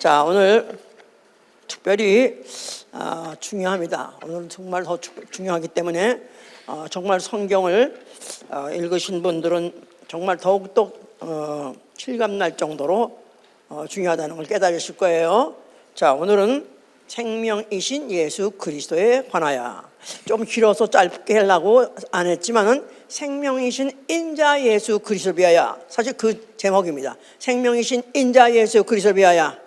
자, 오늘 특별히 중요합니다. 오늘은 정말 더 중요하기 때문에 정말 성경을 읽으신 분들은 정말 더욱더 실감날 정도로 중요하다는 걸 깨달으실 거예요. 자, 오늘은 생명이신 예수 그리스도에 관하여, 좀 길어서 짧게 하려고 안 했지만은 생명이신 인자 예수 그리스도를 위하여, 사실 그 제목입니다. 생명이신 인자 예수 그리스도를 위하여.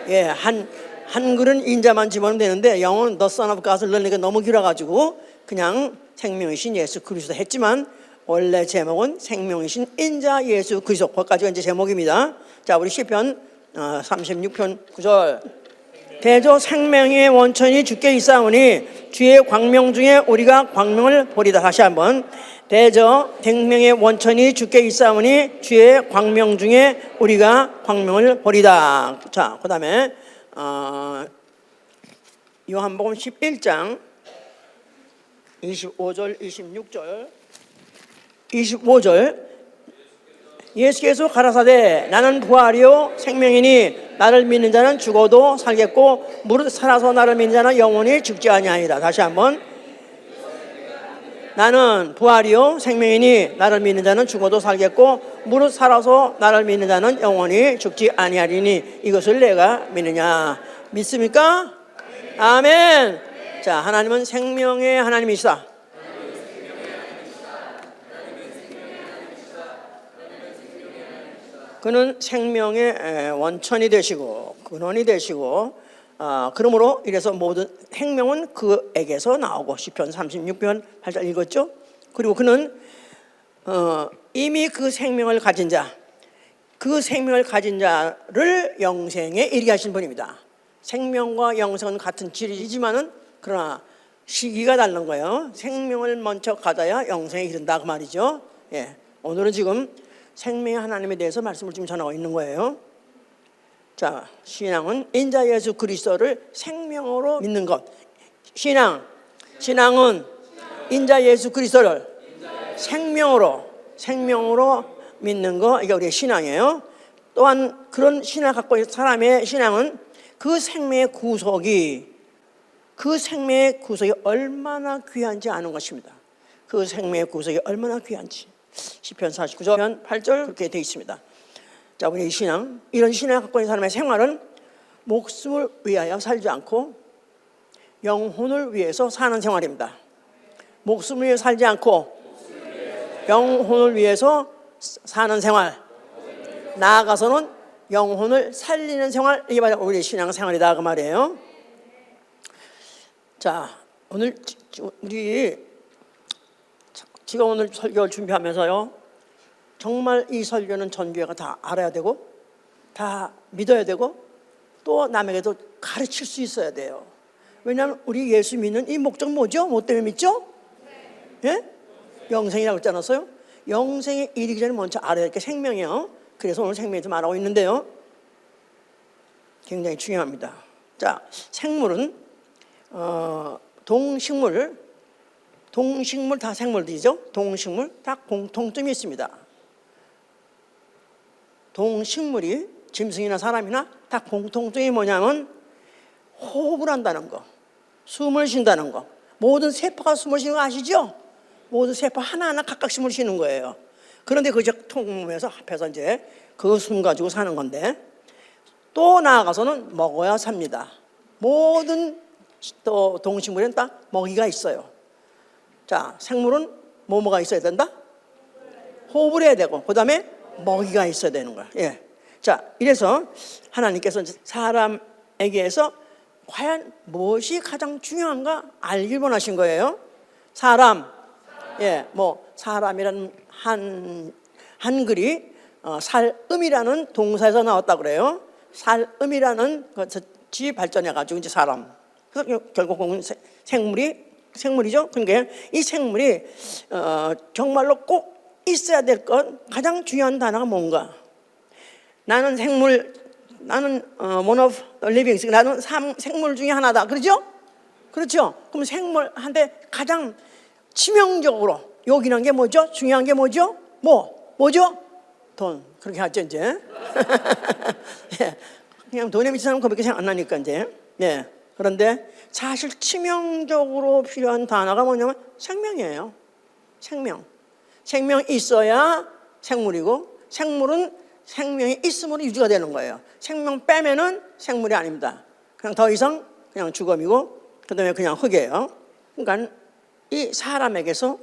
예, 한글은 인자만 집어넣으면 되는데 영어는 The Son of God을 넣으니까 너무 길어가지고 그냥 생명이신 예수 그리스도 했지만 원래 제목은 생명이신 인자 예수 그리스도, 거기까지가 이제 제목입니다. 자, 우리 시편 36편 9절. 대저 생명의 원천이 주께 있사오니 주의 광명 중에 우리가 광명을 보리다. 다시 한번. 대저 생명의 원천이 주께 있사오니 주의 광명 중에 우리가 광명을 보리다. 자, 그 다음에 요한복음 11장 25절 26절 25절. 예수께서 가라사대 나는 부활이요 생명이니 나를 믿는 자는 죽어도 살겠고 무릇 살아서 나를 믿는 자는 영원히 죽지 아니하리라. 다시 한번. 나는 부활이요 생명이니 나를 믿는 자는 죽어도 살겠고 무릇 살아서 나를 믿는 자는 영원히 죽지 아니하리니 이것을 내가 믿느냐. 믿습니까? 아멘. 자, 하나님은 생명의 하나님이시다. 그는 생명의 원천이 되시고 근원이 되시고, 그러므로 이래서 모든 생명은 그에게서 나오고, 시편 36편 8절 읽었죠? 그리고 그는 이미 그 생명을 가진 자, 그 생명을 가진 자를 영생에 이르게 하신 분입니다. 생명과 영생은 같은 질이지만은 그러나 시기가 다른 거예요. 생명을 먼저 가져야 영생에 이른다 그 말이죠. 예, 오늘은 지금 생명의 하나님에 대해서 말씀을 좀 전하고 있는 거예요. 자, 신앙은 인자 예수 그리스도를 생명으로 믿는 것. 신앙은 인자 예수 그리스도를 생명으로 믿는 거, 이게 우리의 신앙이에요. 또한 그런 신앙을 갖고 있는 사람의 신앙은 그 생명의 구속이 얼마나 귀한지 아는 것입니다. 그 생명의 구속이 얼마나 귀한지. 시편 49편 8절 그렇게 되어 있습니다. 자, 우리 신앙, 이런 신앙을 갖고 있는 사람의 생활은 목숨을 위하여 살지 않고 영혼을 위해서 사는 생활입니다. 목숨을 위해 살지 않고 영혼을 위해서 사는 생활, 나아가서는 영혼을 살리는 생활, 이게 바로 우리 신앙 생활이다 그 말이에요. 자, 오늘 우리 제가 오늘 설교를 준비하면서요, 정말 이 설교는 전교회가 다 알아야 되고 다 믿어야 되고 또 남에게도 가르칠 수 있어야 돼요. 왜냐하면 우리 예수 믿는 이 목적 뭐죠? 뭐 때문에 믿죠? 예? 영생이라고 했지 않았어요? 영생에 이르기 전에 먼저 알아야 될 게 생명이에요. 그래서 오늘 생명에 좀 말하고 있는데요, 굉장히 중요합니다. 자, 생물은 동식물 다 생물들이죠. 동식물 다 공통점이 있습니다. 동식물이 짐승이나 사람이나 다 공통점이 뭐냐면 호흡을 한다는 거, 숨을 쉰다는 거. 모든 세포가 숨을 쉬는 거 아시죠? 모든 세포 하나하나 각각 숨을 쉬는 거예요. 그런데 그 통몸에서 합해서 이제 그 숨 가지고 사는 건데, 또 나아가서는 먹어야 삽니다. 모든 또 동식물에는 다 먹이가 있어요. 자, 생물은 뭐가 있어야 된다? 호흡을 해야 되고, 그 다음에 먹이가 있어야 되는 거야. 예. 자, 이래서 하나님께서 사람에게서 과연 무엇이 가장 중요한가 알길 원하신 거예요. 예, 뭐 사람이라는 한글이 살음이라는 동사에서 나왔다 그래요. 살음이라는 것이 발전해가지고 이제 사람. 그래서 결국은 생물이죠. 그러니까 이 생물이 정말로 꼭 있어야 될 것, 가장 중요한 단어가 뭔가? 나는 one of the living, 나는 생물 중에 하나다. 그렇죠? 그럼 생물한테 가장 치명적으로 요긴한 게 뭐죠? 중요한 게 뭐죠? 뭐죠? 돈. 그렇게 하죠 이제. 예. 그냥 돈에 미친 사람은 그밖에 생각 안 나니까 이제. 네. 그런데 사실 치명적으로 필요한 단어가 뭐냐면 생명이에요. 생명. 생명이 있어야 생물이고, 생물은 생명이 있음으로 유지가 되는 거예요. 생명 빼면은 생물이 아닙니다. 그냥 더 이상 그냥 죽음이고, 그다음에 그냥 흙이에요. 그러니까 이 사람에게서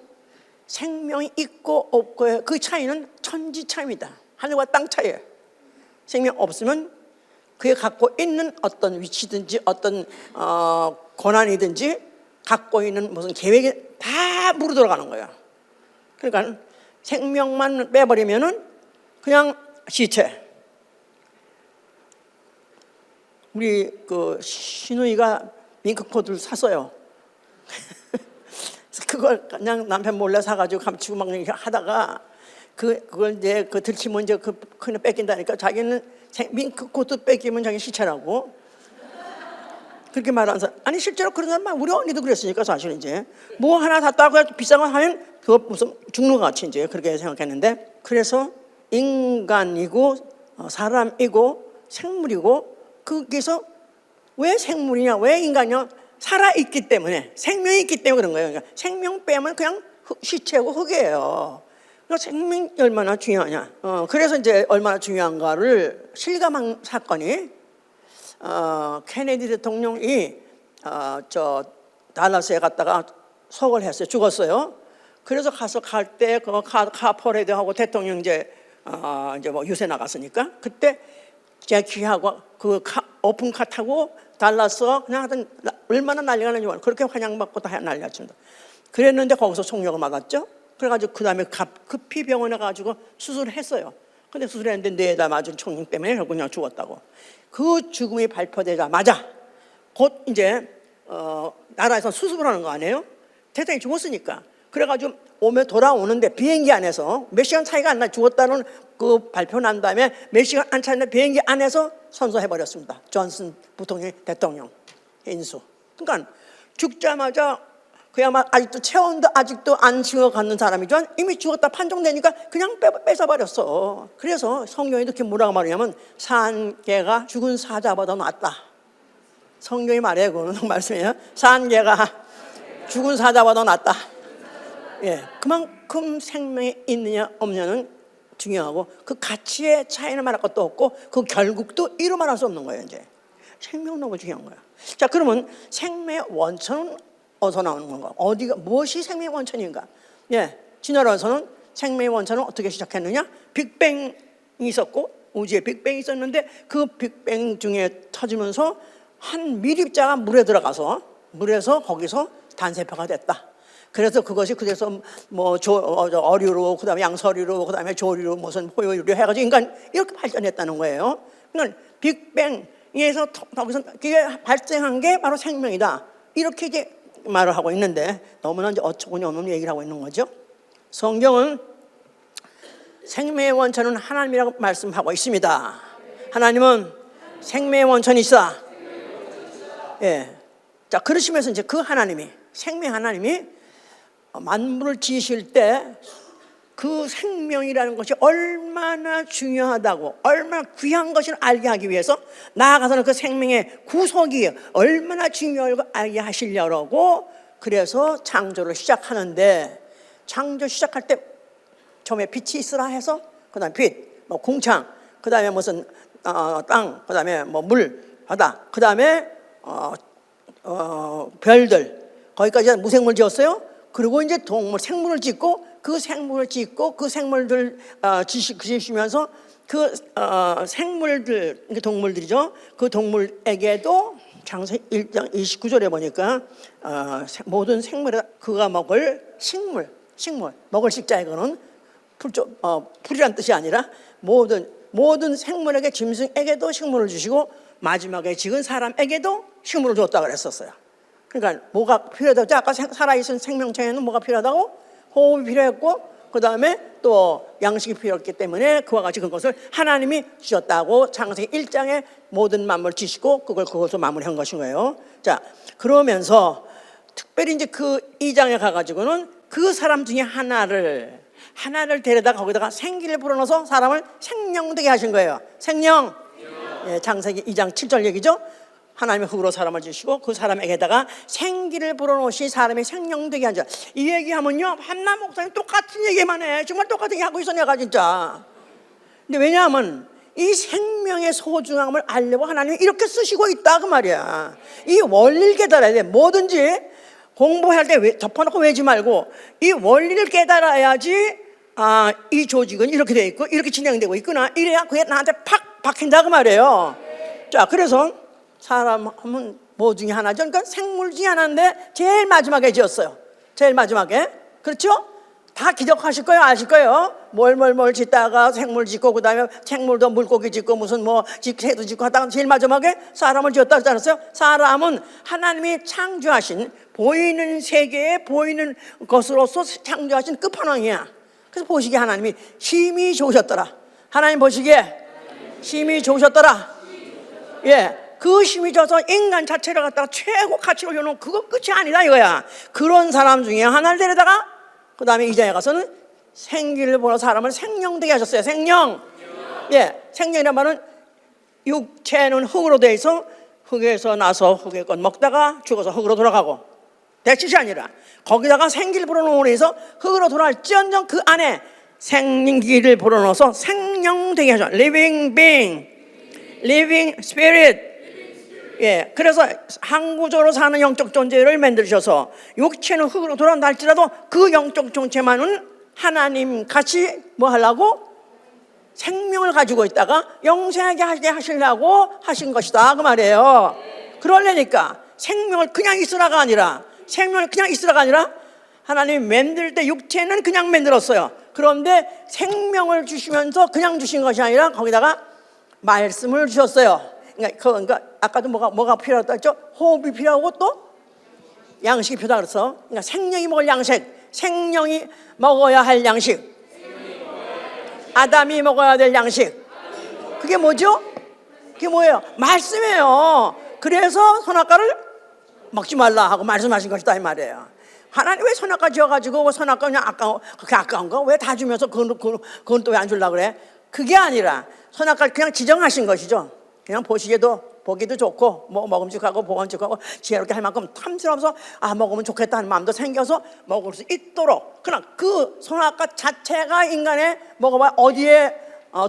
생명이 있고 없고의 그 차이는 천지 차이입니다. 하늘과 땅 차이예요. 생명 없으면 그게 갖고 있는 어떤 위치든지 어떤 권한이든지 갖고 있는 무슨 계획이 다 물어 들어가는 거예요. 그러니까 생명만 빼버리면은 그냥 시체. 우리 그 신우이가 밍크코트를 샀어요. 그걸 그냥 남편 몰래 사가지고 감추고 막 이렇게 하다가 그걸 이제 그 들키면 이제 그 그냥 뺏긴다니까 자기는 밍크코트 뺏기면 자기 시체라고 그렇게 말하는 사람. 아니 실제로 그런 사람 우리 언니도 그랬으니까 사실 이제 뭐 하나 샀다고 비싼 거 하면 그거 무슨 죽는 것 같이 이제 그렇게 생각했는데, 그래서 인간이고 사람이고 생물이고 거기서 왜 생물이냐 왜 인간이냐 살아있기 때문에 생명이 있기 때문에 그런 거예요. 그러니까 생명 빼면 그냥 시체고 흙이에요. 그러니까 생명이 얼마나 중요하냐. 그래서 이제 얼마나 중요한가를 실감한 사건이 케네디 대통령이 저 달라스에 갔다가 석을 했어요. 죽었어요. 그래서 갈 때 그 카퍼레드하고 대통령 이제 뭐 유세 나갔으니까 그때 제가 귀하고 그 오픈카 타고 달라서 그냥 하여튼 얼마나 난리가 나는지 몰라요. 그렇게 환영받고 다 난리였습니다. 그랬는데 거기서 총력을 맞았죠. 그래가지고 그 다음에 급히 병원에 가지고 수술을 했어요. 근데 수술했는데 뇌에다 맞은 총력 때문에 결국 그냥 죽었다고. 그 죽음이 발표되자마자 곧 이제 나라에서 수습을 하는 거 아니에요? 대통령이 죽었으니까. 그래가지고 돌아오는데 비행기 안에서 몇 시간 차이가 안 나 죽었다는 그 발표 난 다음에 몇 시간 안 차이나 비행기 안에서 선서해버렸습니다. 존슨 부통령 대통령 인수. 그러니까 죽자마자 그야말로 아직도 체온도 아직도 안 식어가는 사람이지만 이미 죽었다 판정되니까 그냥 뺏어버렸어. 그래서 성경이 이렇게 뭐라고 말하냐면 산개가 죽은 사자보다 낫다. 성경이 말해요. 그거는 말씀이에요. 산개가 죽은 사자보다 낫다. 예, 그만큼 생명이 있느냐 없느냐는 중요하고 그 가치의 차이는 말할 것도 없고 그 결국도 이루 말할 수 없는 거예요. 이제 생명 너무 중요한 거야. 자, 그러면 생명의 원천은 어디서 나오는 건가? 무엇이 생명의 원천인가? 예, 진화론에서는 생명의 원천은 어떻게 시작했느냐? 빅뱅이 있었고 우주에 빅뱅이 있었는데 그 빅뱅 중에 터지면서 한 밀입자가 물에서 거기서 단세포가 됐다. 그래서 그것이 그래서 뭐 어류로 그다음에 양서류로 그다음에 조류로 무슨 포유류 해가지고 인간 이렇게 발전했다는 거예요. 그러니까 빅뱅에서 거기서 그게 발생한 게 바로 생명이다. 이렇게 이제 말을 하고 있는데 너무나 이제 어처구니 없는 얘기를 하고 있는 거죠. 성경은 생명의 원천은 하나님이라고 말씀하고 있습니다. 하나님은 생명의 원천이시다. 예. 자, 그러시면서 이제 그 하나님이 생명 하나님이 만물을 지으실 때 그 생명이라는 것이 얼마나 중요하다고 얼마나 귀한 것을 알게 하기 위해서 나아가서는 그 생명의 구속이 얼마나 중요하고 알게 하시려고 그래서 창조를 시작하는데 창조 시작할 때 처음에 빛이 있으라 해서 그 다음에 빛, 뭐 궁창, 그 다음에 무슨 땅, 그 다음에 뭐 물, 바다, 그 다음에 별들 거기까지 무생물 지었어요. 그리고 이제 생물을 짓고 그 생물들 지시면서 그 생물들, 동물들이죠. 그 동물에게도 창세기 1장 29절에 보니까 모든 생물에 그가 먹을 식물, 먹을 식자 이거는 풀이란 뜻이 아니라 모든 생물에게 짐승에게도 식물을 주시고 마지막에 지은 사람에게도 식물을 줬다 그랬었어요. 그러니까 뭐가 필요하다고? 아까 살아있는 생명체에는 뭐가 필요하다고? 호흡이 필요했고 그 다음에 또 양식이 필요했기 때문에 그와 같이 그것을 하나님이 주셨다고 창세기 1장에 모든 만물을 지시고 그것을 마무리한 것인 거예요. 자, 그러면서 특별히 이제 그 2장에 가가지고는 그 사람 중에 하나를 데려다 거기다가 생기를 불어넣어서 사람을 생명되게 하신 거예요. 생명. 예, 창세기 2장 7절 얘기죠. 하나님의 흙으로 사람을 지으시고 그 사람에게다가 생기를 불어넣으시 사람이 생명되게 하자. 이 얘기하면요, 한남 목사님 똑같은 얘기만 해. 정말 똑같은 얘기 하고 있어 내가 진짜. 근데 왜냐하면 이 생명의 소중함을 알려고 하나님이 이렇게 쓰시고 있다 그 말이야. 이 원리를 깨달아야 돼. 뭐든지 공부할 때 덮어놓고 외지 말고 이 원리를 깨달아야지. 아, 이 조직은 이렇게 돼 있고 이렇게 진행되고 있구나. 이래야 그게 나한테 팍 박힌다 그 말이에요. 자, 그래서 사람은 뭐 중에 하나죠? 그러니까 생물 중에 하나인데 제일 마지막에 지었어요. 제일 마지막에. 그렇죠? 다 기억하실 거예요. 아실 거예요. 뭘 짓다가 생물 짓고 그다음에 생물도 물고기 짓고 무슨 뭐 새도 짓고 하다가 제일 마지막에 사람을 지었다 그러지 않았어요? 사람은 하나님이 창조하신 보이는 세계에 보이는 것으로서 창조하신 끝판왕이야. 그래서 보시기에 하나님이 심히 좋으셨더라. 하나님 보시기에 심히 좋으셨더라. 예. 그 힘이 져서 인간 자체를 갖다가 최고 가치로 올려놓은 그거 끝이 아니다 이거야. 그런 사람 중에 하나를 데려다가 그 다음에 이자에 가서는 생기를 보러 사람을 생명되게 하셨어요. 생명. 예, 생명이란 말은 육체는 흙으로 돼 있어 흙에서 나서 흙의 것 먹다가 죽어서 흙으로 돌아가고 대치이 아니라 거기다가 생기를 불어넣으로 해서 흙으로 돌아갈지언정 그 안에 생기를 불어넣어서 생명되게 하셔. Living being, living spirit. 예, 그래서 항구적으로 사는 영적 존재를 만드셔서 육체는 흙으로 돌아온다 할지라도 그 영적 존재만은 하나님 같이 뭐 하려고? 생명을 가지고 있다가 영생하게 하게 하시려고 하신 것이다 그 말이에요. 그러려니까 생명을 그냥 있으라가 아니라 하나님이 만들 때 육체는 그냥 만들었어요. 그런데 생명을 주시면서 그냥 주신 것이 아니라 거기다가 말씀을 주셨어요. 그러니까 아까도 뭐가 필요하다 했죠? 호흡이 필요하고 또 양식이 필요하다 그래서 그러니까 생명이 먹을 양식, 생명이 먹어야 할 양식, 아담이 먹어야 될 양식. 그게 뭐죠? 그게 뭐예요? 말씀이에요. 그래서 선악과를 먹지 말라 하고 말씀하신 것이다 이 말이에요. 하나님 왜 선악과 지어가지고 선악과 그냥 그렇게 아까운 거 왜 다 주면서 그건 또 왜 안 주려고 그래? 그게 아니라 선악과를 그냥 지정하신 것이죠. 그냥 보기도 좋고 뭐 먹음직하고 보건직하고 지혜롭게 할 만큼 탐스러워서 먹으면 좋겠다는 마음도 생겨서 먹을 수 있도록. 그러나 그 선악과 자체가 인간의 먹어봐 어디에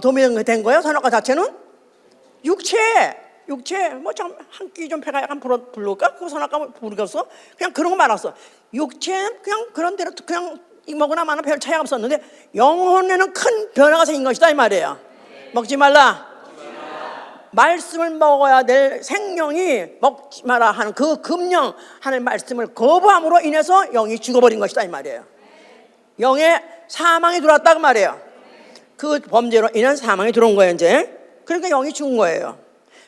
도움이 된 거예요? 선악과 자체는 육체 뭐 좀 한 끼 좀 배가 약간 부를까? 그 선악과 부르겠어? 그냥 그런 거 말았어. 육체는 그냥 그런 대로 그냥 먹으나 마나 별 차이가 없었는데 영혼에는 큰 변화가 생긴 것이다 이 말이에요. 먹지 말라. 말씀을 먹어야 될 생명이 먹지 마라 하는 그 금령 하는 말씀을 거부함으로 인해서 영이 죽어버린 것이다 이 말이에요. 영의 사망이 들어왔다 그 말이에요. 그 범죄로 인한 사망이 들어온 거예요 이제. 그러니까 영이 죽은 거예요.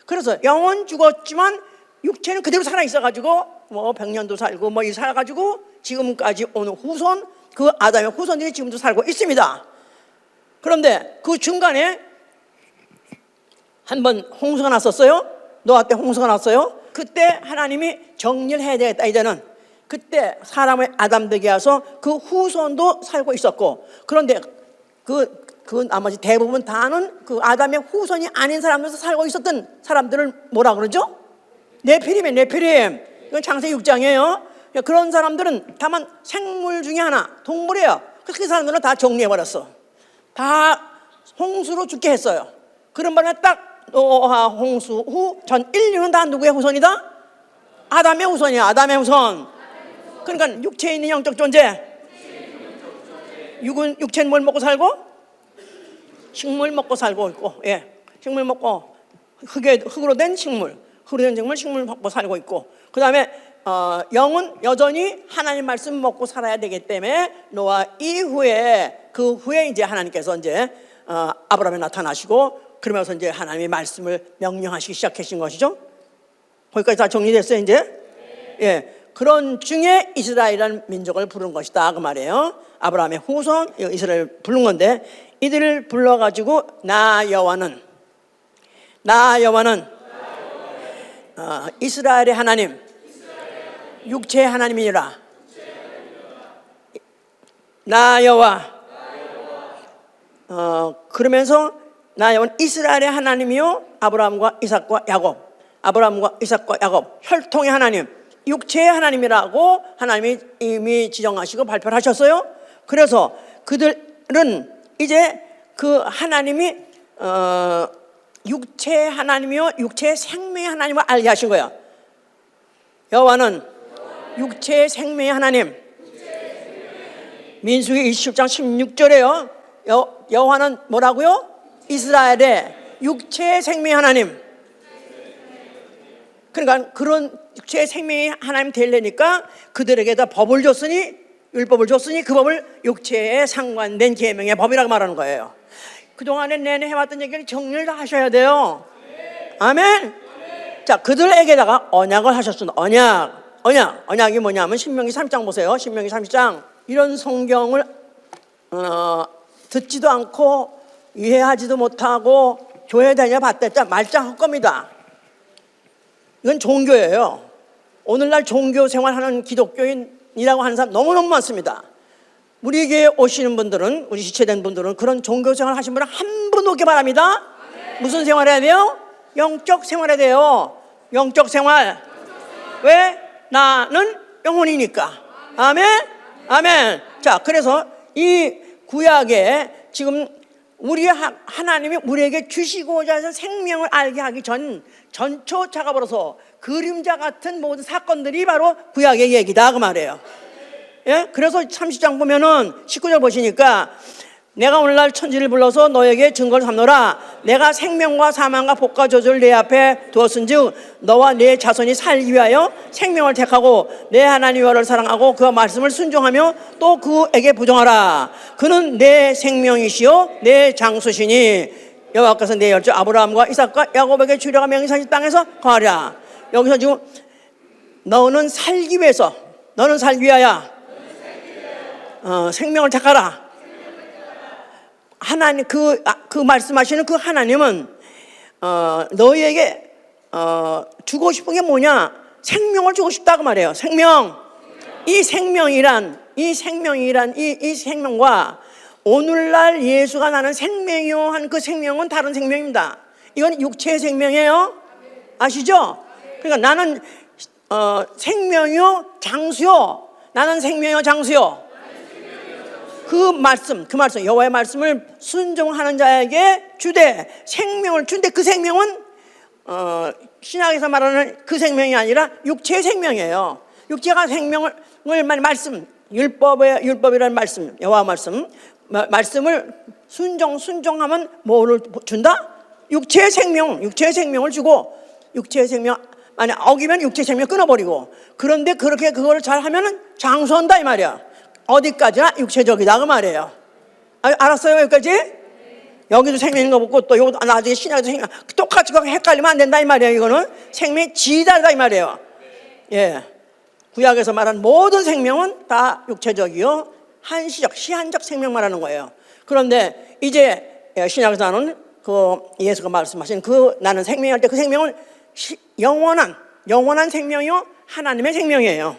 그래서 영은 죽었지만 육체는 그대로 살아있어가지고 뭐 100년도 살고 뭐 이 살아가지고 지금까지 오는 후손, 그 아담의 후손들이 지금도 살고 있습니다. 그런데 그 중간에 한번 홍수가 났었어요. 노아 때 홍수가 났어요. 그때 하나님이 정리를 해야 되겠다 이제는. 그때 사람의 아담 되게 해서 그 후손도 살고 있었고, 그런데 그 나머지 대부분 다는 그 아담의 후손이 아닌 사람들에서 살고 있었던 사람들을 뭐라 그러죠? 네피림. 이건 창세기 6장이에요. 그런 사람들은 다만 생물 중에 하나, 동물이에요. 그 사람들은 다 정리해버렸어. 다 홍수로 죽게 했어요. 그런 바람에 딱 노아 홍수 후 전 인류는 다 누구의 후손이다? 아담의 후손이야. 아담의 후손. 그러니까 육체에 있는 영적 존재. 육체는 뭘 먹고 살고? 식물 먹고 살고 있고, 예, 식물 먹고 흙으로 된 식물 먹고 살고 있고, 그 다음에 영은 여전히 하나님 말씀 먹고 살아야 되기 때문에 노아 이후에 그 후에 이제 하나님께서 이제 아브라함에 나타나시고 그러면서 이제 하나님의 말씀을 명령하시기 시작하신 것이죠. 거기까지 다 정리됐어요 이제. 예, 그런 중에 이스라엘이라는 민족을 부른 것이다 그 말이에요. 아브라함의 후손 이스라엘 부른 건데, 이들을 불러가지고 나 여호와는 이스라엘의 하나님, 육체의 하나님이니라. 나 여호와. 그러면서 나 여호와는 이스라엘의 하나님이요 아브라함과 이삭과 야곱, 아브라함과 이삭과 야곱 혈통의 하나님, 육체의 하나님이라고 하나님이 이미 지정하시고 발표를 하셨어요. 그래서 그들은 이제 그 하나님이 육체의 하나님이요 육체의 생명의 하나님을 알게 하신 거야. 여호와는 육체의 생명의 하나님. 민수기 20장 16절에요. 여호와는 뭐라고요? 이스라엘의 육체의 생명의 하나님. 그러니까 그런 육체의 생명의 하나님 되려니까 그들에게다 법을 줬으니, 율법을 줬으니 그 법을 육체에 상관된 계명의 법이라고 말하는 거예요. 그동안에 내내 해왔던 얘기를 정리를 다 하셔야 돼요. 아멘. 자, 그들에게다가 언약을 하셨습니다. 언약이 뭐냐면 신명기 30장 보세요. 신명기 30장. 이런 성경을 듣지도 않고 이해하지도 못하고 교회 다녀 봤댔자 말짱할 겁니다. 이건 종교예요. 오늘날 종교 생활하는 기독교인이라고 하는 사람 너무너무 많습니다. 우리 교회에 오시는 분들은, 우리 지체된 분들은 그런 종교 생활 하신 분은 한 분 오기 바랍니다. 무슨 생활 해야 돼요? 영적 생활 해야 돼요. 영적 생활. 왜? 나는 영혼이니까. 아멘? 아멘. 자, 그래서 이 구약에 지금 우리 하나님이 우리에게 주시고자 해서 생명을 알게 하기 전초 작업으로서 그림자 같은 모든 사건들이 바로 구약의 얘기다 그 말이에요. 예? 그래서 30장 보면은 19절 보시니까 내가 오늘날 천지를 불러서 너에게 증거를 삼노라. 내가 생명과 사망과 복과 저주를 내 앞에 두었은즉 너와 네 자손이 살기 위하여 생명을 택하고 내 하나님 여호와를 사랑하고 그 말씀을 순종하며 또 그에게 부정하라. 그는 내 생명이시요 내 장수시니 여호와께서 내 열조 아브라함과 이삭과 야곱에게 주려고 명령하신 땅에서 거하리라. 여기서 지금 너는 살기 위해서, 너는 살기 위하여 생명을 택하라. 하나님 그 말씀하시는 그 하나님은 너희에게 주고 싶은 게 뭐냐? 생명을 주고 싶다고 말해요. 생명. 이 생명이란 이 생명과 오늘날 예수가 나는 생명이요 한 그 생명은 다른 생명입니다. 이건 육체의 생명이에요. 아시죠? 그러니까 나는 생명이요 장수요. 나는 생명이요 장수요. 그 말씀 여호와의 말씀을 순종하는 자에게 주되 생명을 준대. 그 생명은 신약에서 말하는 그 생명이 아니라 육체의 생명이에요. 육체가 생명을 말씀, 율법이라는 말씀, 여호와 말씀을 순종하면 뭐를 준다? 육체의 생명을 주고, 육체의 생명 만약 어기면 육체의 생명 끊어버리고. 그런데 그렇게 그거를 잘 하면은 장수한다 이 말이야. 어디까지나 육체적이다 그 말이에요. 알았어요 여기까지? 여기도 생명인 거 보고 또 여기도 나중에 신약에도 생명, 똑같이 헷갈리면 안 된다 이 말이에요. 이거는 생명이 지다르다 이 말이에요. 예, 구약에서 말하는 모든 생명은 다 육체적이요 한시적 시한적 생명 말하는 거예요. 그런데 이제 신약에서 나는 그 예수가 말씀하신 그 나는 생명할 때 그 생명은 영원한 생명이요 하나님의 생명이에요.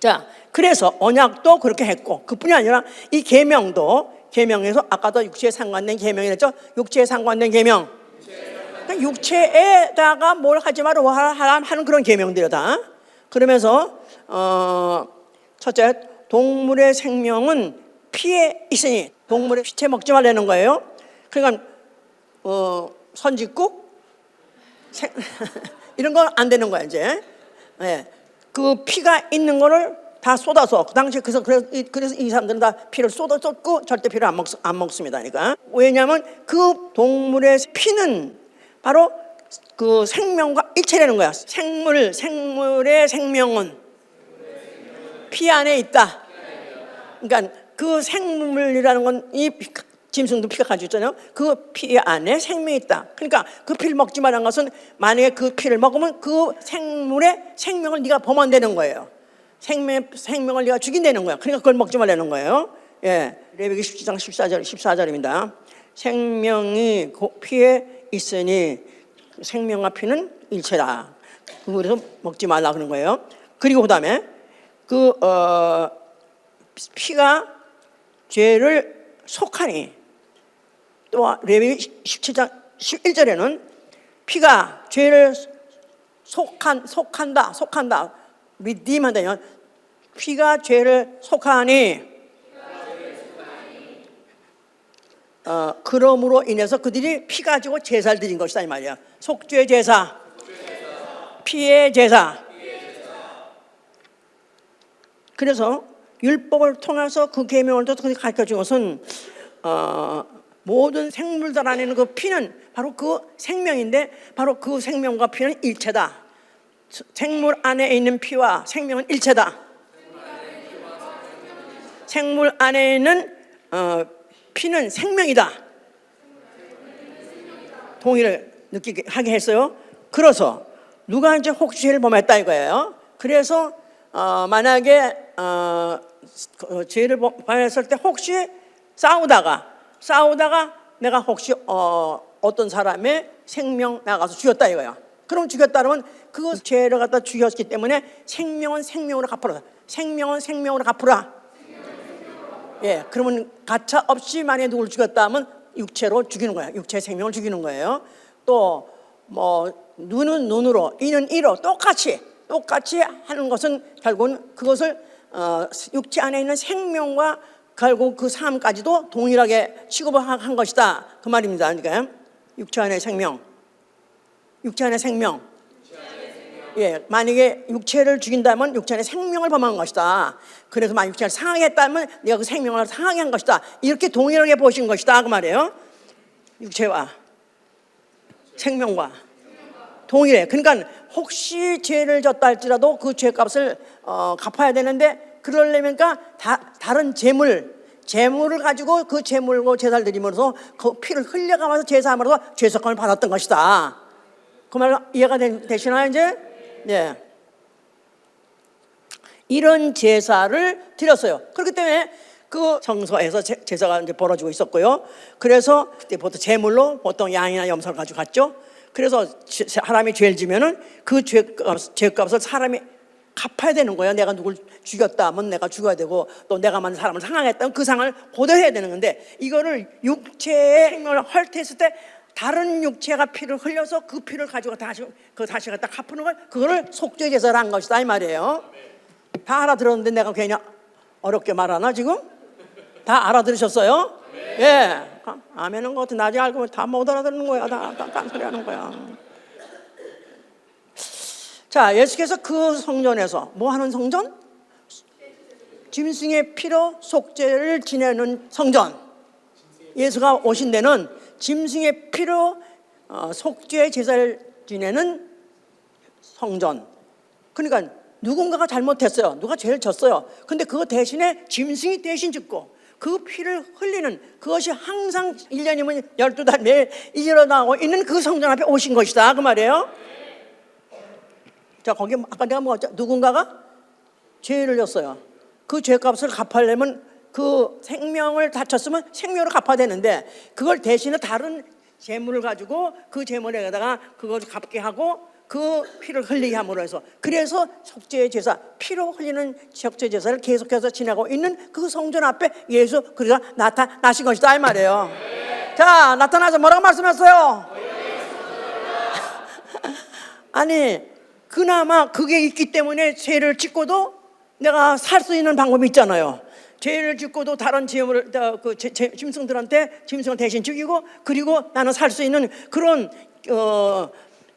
자, 그래서 언약도 그렇게 했고, 그뿐이 아니라 이 계명에서 아까도 육체에 상관된 계명이랬죠. 육체에 상관된 계명. 그러니까 육체에다가 뭘 하지 말라 하는 그런 계명들이다. 그러면서 첫째, 동물의 생명은 피에 있으니 동물의 피채 먹지 말라는 거예요. 그러니까 선짓국 이런 건 안 되는 거야 이제. 네. 그 피가 있는 거를 다 쏟아서 그 당시에 그래서 이 사람들은 다 피를 쏟고 절대 피를 안 먹습니다. 그러니까 왜냐하면 그 동물의 피는 바로 그 생명과 일체라는 거야. 생물의 생명은 피 안에 있다. 그러니까 그 생물이라는 건 이 짐승도 피가 가지고 있잖아요. 그 피 안에 생명이 있다. 그러니까 그 피를 먹지 말라는 것은 만약에 그 피를 먹으면 그 생물의 생명을 네가 범한다는 거예요. 생명을 네가 죽인다는 거야. 그러니까 그걸 먹지 말라는 거예요. 예, 레위기 17장 14절입니다. 생명이 피에 있으니 생명과 피는 일체다. 그래서 먹지 말라 그런 거예요. 그리고 그다음에 피가 죄를 속하니 또 레위기 17장 11절에는 피가 죄를 속한다 리딤한다. 피가 죄를 속하니 그러므로 인해서 그들이 피 가지고 제사를 드린 것이다 이 말이야. 속죄 제사, 피의 제사. 그래서 율법을 통해서 그 계명을 또 가르쳐 준 것은 모든 생물들 안에는 그 피는 바로 그 생명인데 바로 그 생명과 피는 일체다. 생물 안에 있는 피와 생명은 일체다. 생물 안에 있는 피는 생명이다. 동의를 느끼게 하게 했어요. 그래서 누가 이제 혹시 죄를 범했다 이거예요. 그래서 만약에 죄를 범했을 때 혹시 싸우다가 내가 혹시 어떤 사람의 생명 나가서 죽였다 이거예요. 그럼 죽였다 그러면 그 죄를 갖다 죽였기 때문에 생명은 생명으로 갚으라. 생명은 생명으로 갚으라. 예, 그러면 가차 없이 만약에 누굴 죽였다 하면 육체로 죽이는 거예요. 육체의 생명을 죽이는 거예요. 또 뭐 눈은 눈으로, 이는 이로 똑같이 하는 것은 결국은 그것을 육체 안에 있는 생명과 결국 그 삶까지도 동일하게 취급을 한 것이다 그 말입니다. 그러니까 육체 안의 생명. 예, 만약에 육체를 죽인다면 육체 안에 생명을 범한 것이다. 그래서 만약 육체를 상하게 했다면 내가 그 생명을 상하게 한 것이다. 이렇게 동일하게 보신 것이다 그 말이에요. 육체와 생명과 동일해. 그러니까 혹시 죄를 졌다 할지라도 그 죄값을 갚아야 되는데 그러려면 다른 재물을 가지고 그 재물로 제사를 드림으로써 그 피를 흘려가면서 제사함으로써 죄속함을 받았던 것이다. 그 말 이해가 되시나요 이제? 네. 이런 제사를 드렸어요. 그렇기 때문에 그 성소에서 제사가 이제 벌어지고 있었고요. 그래서 그때 보통 제물로 보통 양이나 염소를 가지고 갔죠. 그래서 사람이 죄를 지면은 그 죄값을 사람이 갚아야 되는 거예요. 내가 누굴 죽였다 하면 내가 죽어야 되고 또 내가 만든 사람을 상하겠다면 그 상을 고려해야 되는 건데 이거를 육체의 생명을 헐태했을 때 다른 육체가 피를 흘려서 그 피를 가지고 다시 갖다 갚는 걸 그거를 속죄 제사를 한 것이다 이 말이에요. 다 알아들었는데 내가 괜히 어렵게 말하나 지금? 다 알아들으셨어요? 예. 아멘은 것 같아. 나중에 알고 다 못 알아듣는 거야. 다 딴소리 하는 거야. 자, 예수께서 그 성전에서 뭐 하는 성전? 짐승의 피로 속죄를 지내는 성전. 예수가 오신 데는 짐승의 피로 속죄 제사를 지내는 성전. 그러니까 누군가가 잘못했어요. 누가 죄를 졌어요. 근데 그거 대신에 짐승이 대신 죽고 그 피를 흘리는 그것이 항상 1년이면 12달 매일 일어나고 있는 그 성전 앞에 오신 것이다 그 말이에요. 자, 거기 아까 내가 뭐였죠? 누군가가 죄를 졌어요. 그 죄값을 갚으려면 그 생명을 다쳤으면 생명으로 갚아야 되는데 그걸 대신에 다른 재물을 가지고 그 재물에다가 그걸 갚게 하고 그 피를 흘리게 함으로 해서 그래서 속죄 제사 피로 흘리는 속죄 제사를 계속해서 지나고 있는 그 성전 앞에 예수 그리스도가 나타나신 것이다 이 말이에요. 자, 나타나서 뭐라고 말씀했어요? 아니 그나마 그게 있기 때문에 죄를 짓고도 내가 살 수 있는 방법이 있잖아요. 죄를 짓고도 다른 재물을 짐승들한테 짐승을 대신 죽이고 그리고 나는 살 수 있는 그런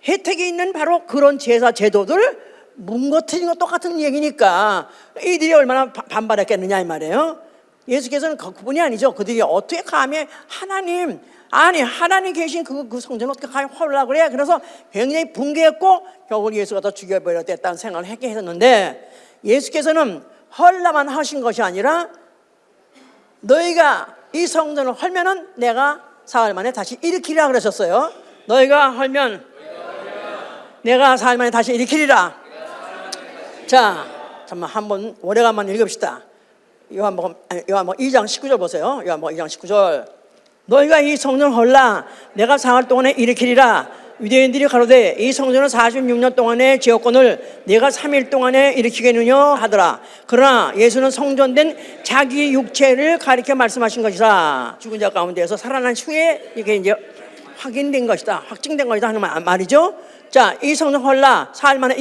혜택이 있는 바로 그런 제사 제도들 뭉거트린 것 똑같은 얘기니까 이들이 얼마나 반발했겠느냐 이 말이에요. 예수께서는 그분이 아니죠. 그들이 어떻게 감히 하나님 계신 그 성전 어떻게 감히 헐라 그래. 그래서 굉장히 붕괴했고 결국 예수가 더 죽여버렸다는 생각을 했게 했었는데 예수께서는 헐라만 하신 것이 아니라 너희가 이 성전을 헐면은 내가 사흘 만에 다시 일으키리라 그러셨어요. 너희가 헐면 내가 사흘 만에 다시 일으키리라. 자, 잠깐만 한번 오래간만 읽읍시다. 요한복음 2장 19절 보세요. 요한복음 2장 19절. 너희가 이 성전을 헐라 내가 사흘 동안에 일으키리라. 유대인들이 가로되 이 성전은 46년 동안의 지역권을 내가 3일 동안에 일으키겠느냐 하더라. 그러나 예수는 성전된 자기 육체를 가리켜 말씀하신 것이다. 죽은 자 가운데서 살아난 후에 이게 이제 확인된 것이다, 확증된 것이다 하는 말이죠. 자, 이 성전 헐라 사흘 만에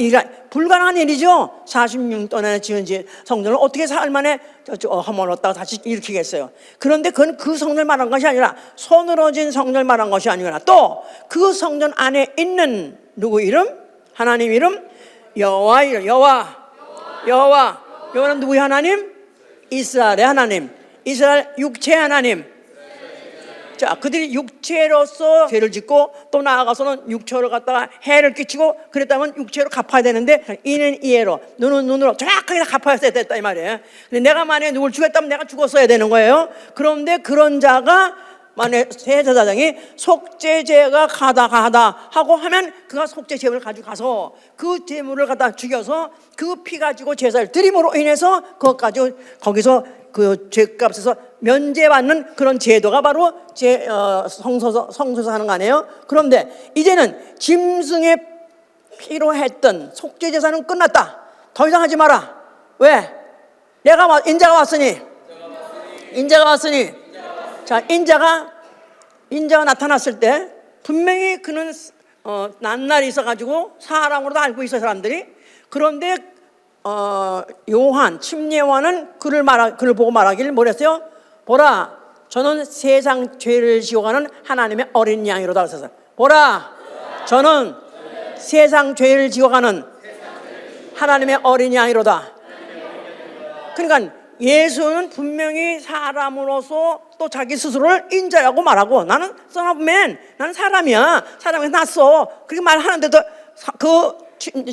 불가능한 일이죠. 46년에 지은 성전을 어떻게 사흘 만에 허물었다가 다시 일으키겠어요. 그런데 그건 그 성전을 말한 것이 아니라 손으로 진 성전을 말한 것이 아니라 또 그 성전 안에 있는 누구 이름? 하나님 이름? 여호와 이름. 여호와는 누구의 하나님? 이스라엘의 하나님, 이스라엘 육체의 하나님. 자, 그들이 육체로서 죄를 짓고 또 나아가서는 육체로 갖다가 해를 끼치고 그랬다면 육체로 갚아야 되는데 이는 이해로, 눈은 눈으로 정확하게 갚아야 됐다 이 말이에요. 근데 내가 만약에 누굴 죽였다면 내가 죽었어야 되는 거예요. 그런데 그런 자가 만약에 대제사장이 속죄제가 가다 하고 하면 그가 속죄 제물을 가지고 가서 그 제물을 갖다 죽여서 그 피 가지고 제사를 드림으로 인해서 그것 가지고 거기서 그 죄값에서 면제받는 그런 제도가 바로 성소에서 하는 거 아니에요? 그런데 이제는 짐승의 피로 했던 속죄 제사는 끝났다. 더 이상 하지 마라. 왜? 인자가 왔으니. 자, 인자가 나타났을 때 분명히 그는 낱날이 있어가지고 사람으로도 알고 있어요, 사람들이. 그런데 요한 침례요한은 그를 보고 말하기를 뭐랬어요? 보라, 저는 세상 죄를 지워가는 하나님의 어린 양이로다 그랬어요. 보라, 저는 세상 죄를 지워가는 하나님의 어린 양이로다. 그러니까 예수는 분명히 사람으로서 또 자기 스스로를 인자라고 말하고, 나는 son of man, 나는 사람이야, 사람에서 났어, 그렇게 말하는데도 그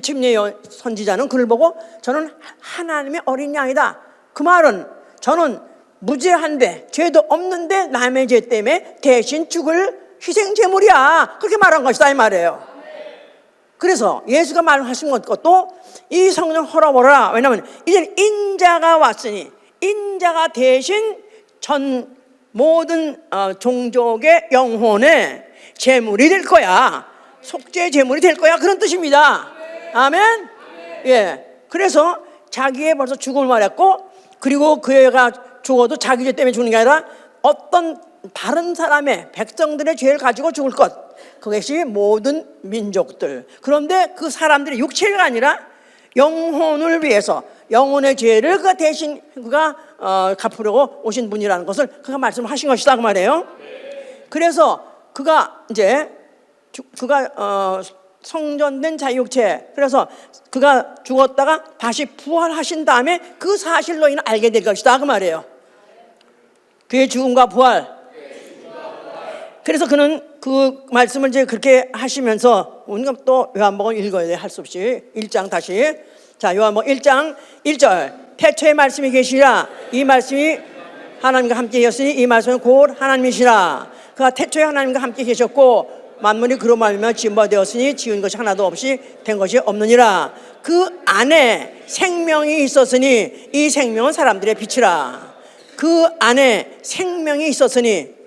침례 선지자는 그를 보고 저는 하나님의 어린 양이다. 그 말은 저는 무죄한데 죄도 없는데 남의 죄 때문에 대신 죽을 희생 제물이야, 그렇게 말한 것이다 이 말이에요. 그래서 예수가 말하신 것도 이 성전 헐어버려라. 왜냐하면 이제 인자가 왔으니 인자가 대신 전 모든 종족의 영혼의 제물이 될 거야, 속죄 제물이 될 거야, 그런 뜻입니다. 아멘. 예. 그래서 자기의 벌써 죽음을 말했고, 그리고 그 애가 죽어도 자기 죄 때문에 죽는 게 아니라 어떤 다른 사람의 백성들의 죄를 가지고 죽을 것, 그것이 모든 민족들. 그런데 그 사람들의 육체가 아니라 영혼을 위해서 영혼의 죄를 그 대신 그가 갚으려고 오신 분이라는 것을 그가 말씀하신 것이다 그 말이에요. 그래서 그가 성전된 자유육체, 그래서 그가 죽었다가 다시 부활하신 다음에 그 사실로 인해 알게 될 것이다 그 말이에요. 그의 죽음과 부활. 그래서 그는 그 말씀을 이제 그렇게 하시면서, 우리가 또 요한복음 읽어야 돼, 할 수 없이. 1장 다시. 자, 요한복음 1장 1절. 태초에 말씀이 계시라. 이 말씀이 하나님과 함께 계셨으니 이 말씀은 곧 하나님이시라. 그가 태초에 하나님과 함께 계셨고 만물이 그로 말미암아 지은 바 되었으니 지은 것이 하나도 없이 된 것이 없느니라. 그 안에 생명이 있었으니 이 생명은 사람들의 빛이라. 그 안에 생명이 있었으니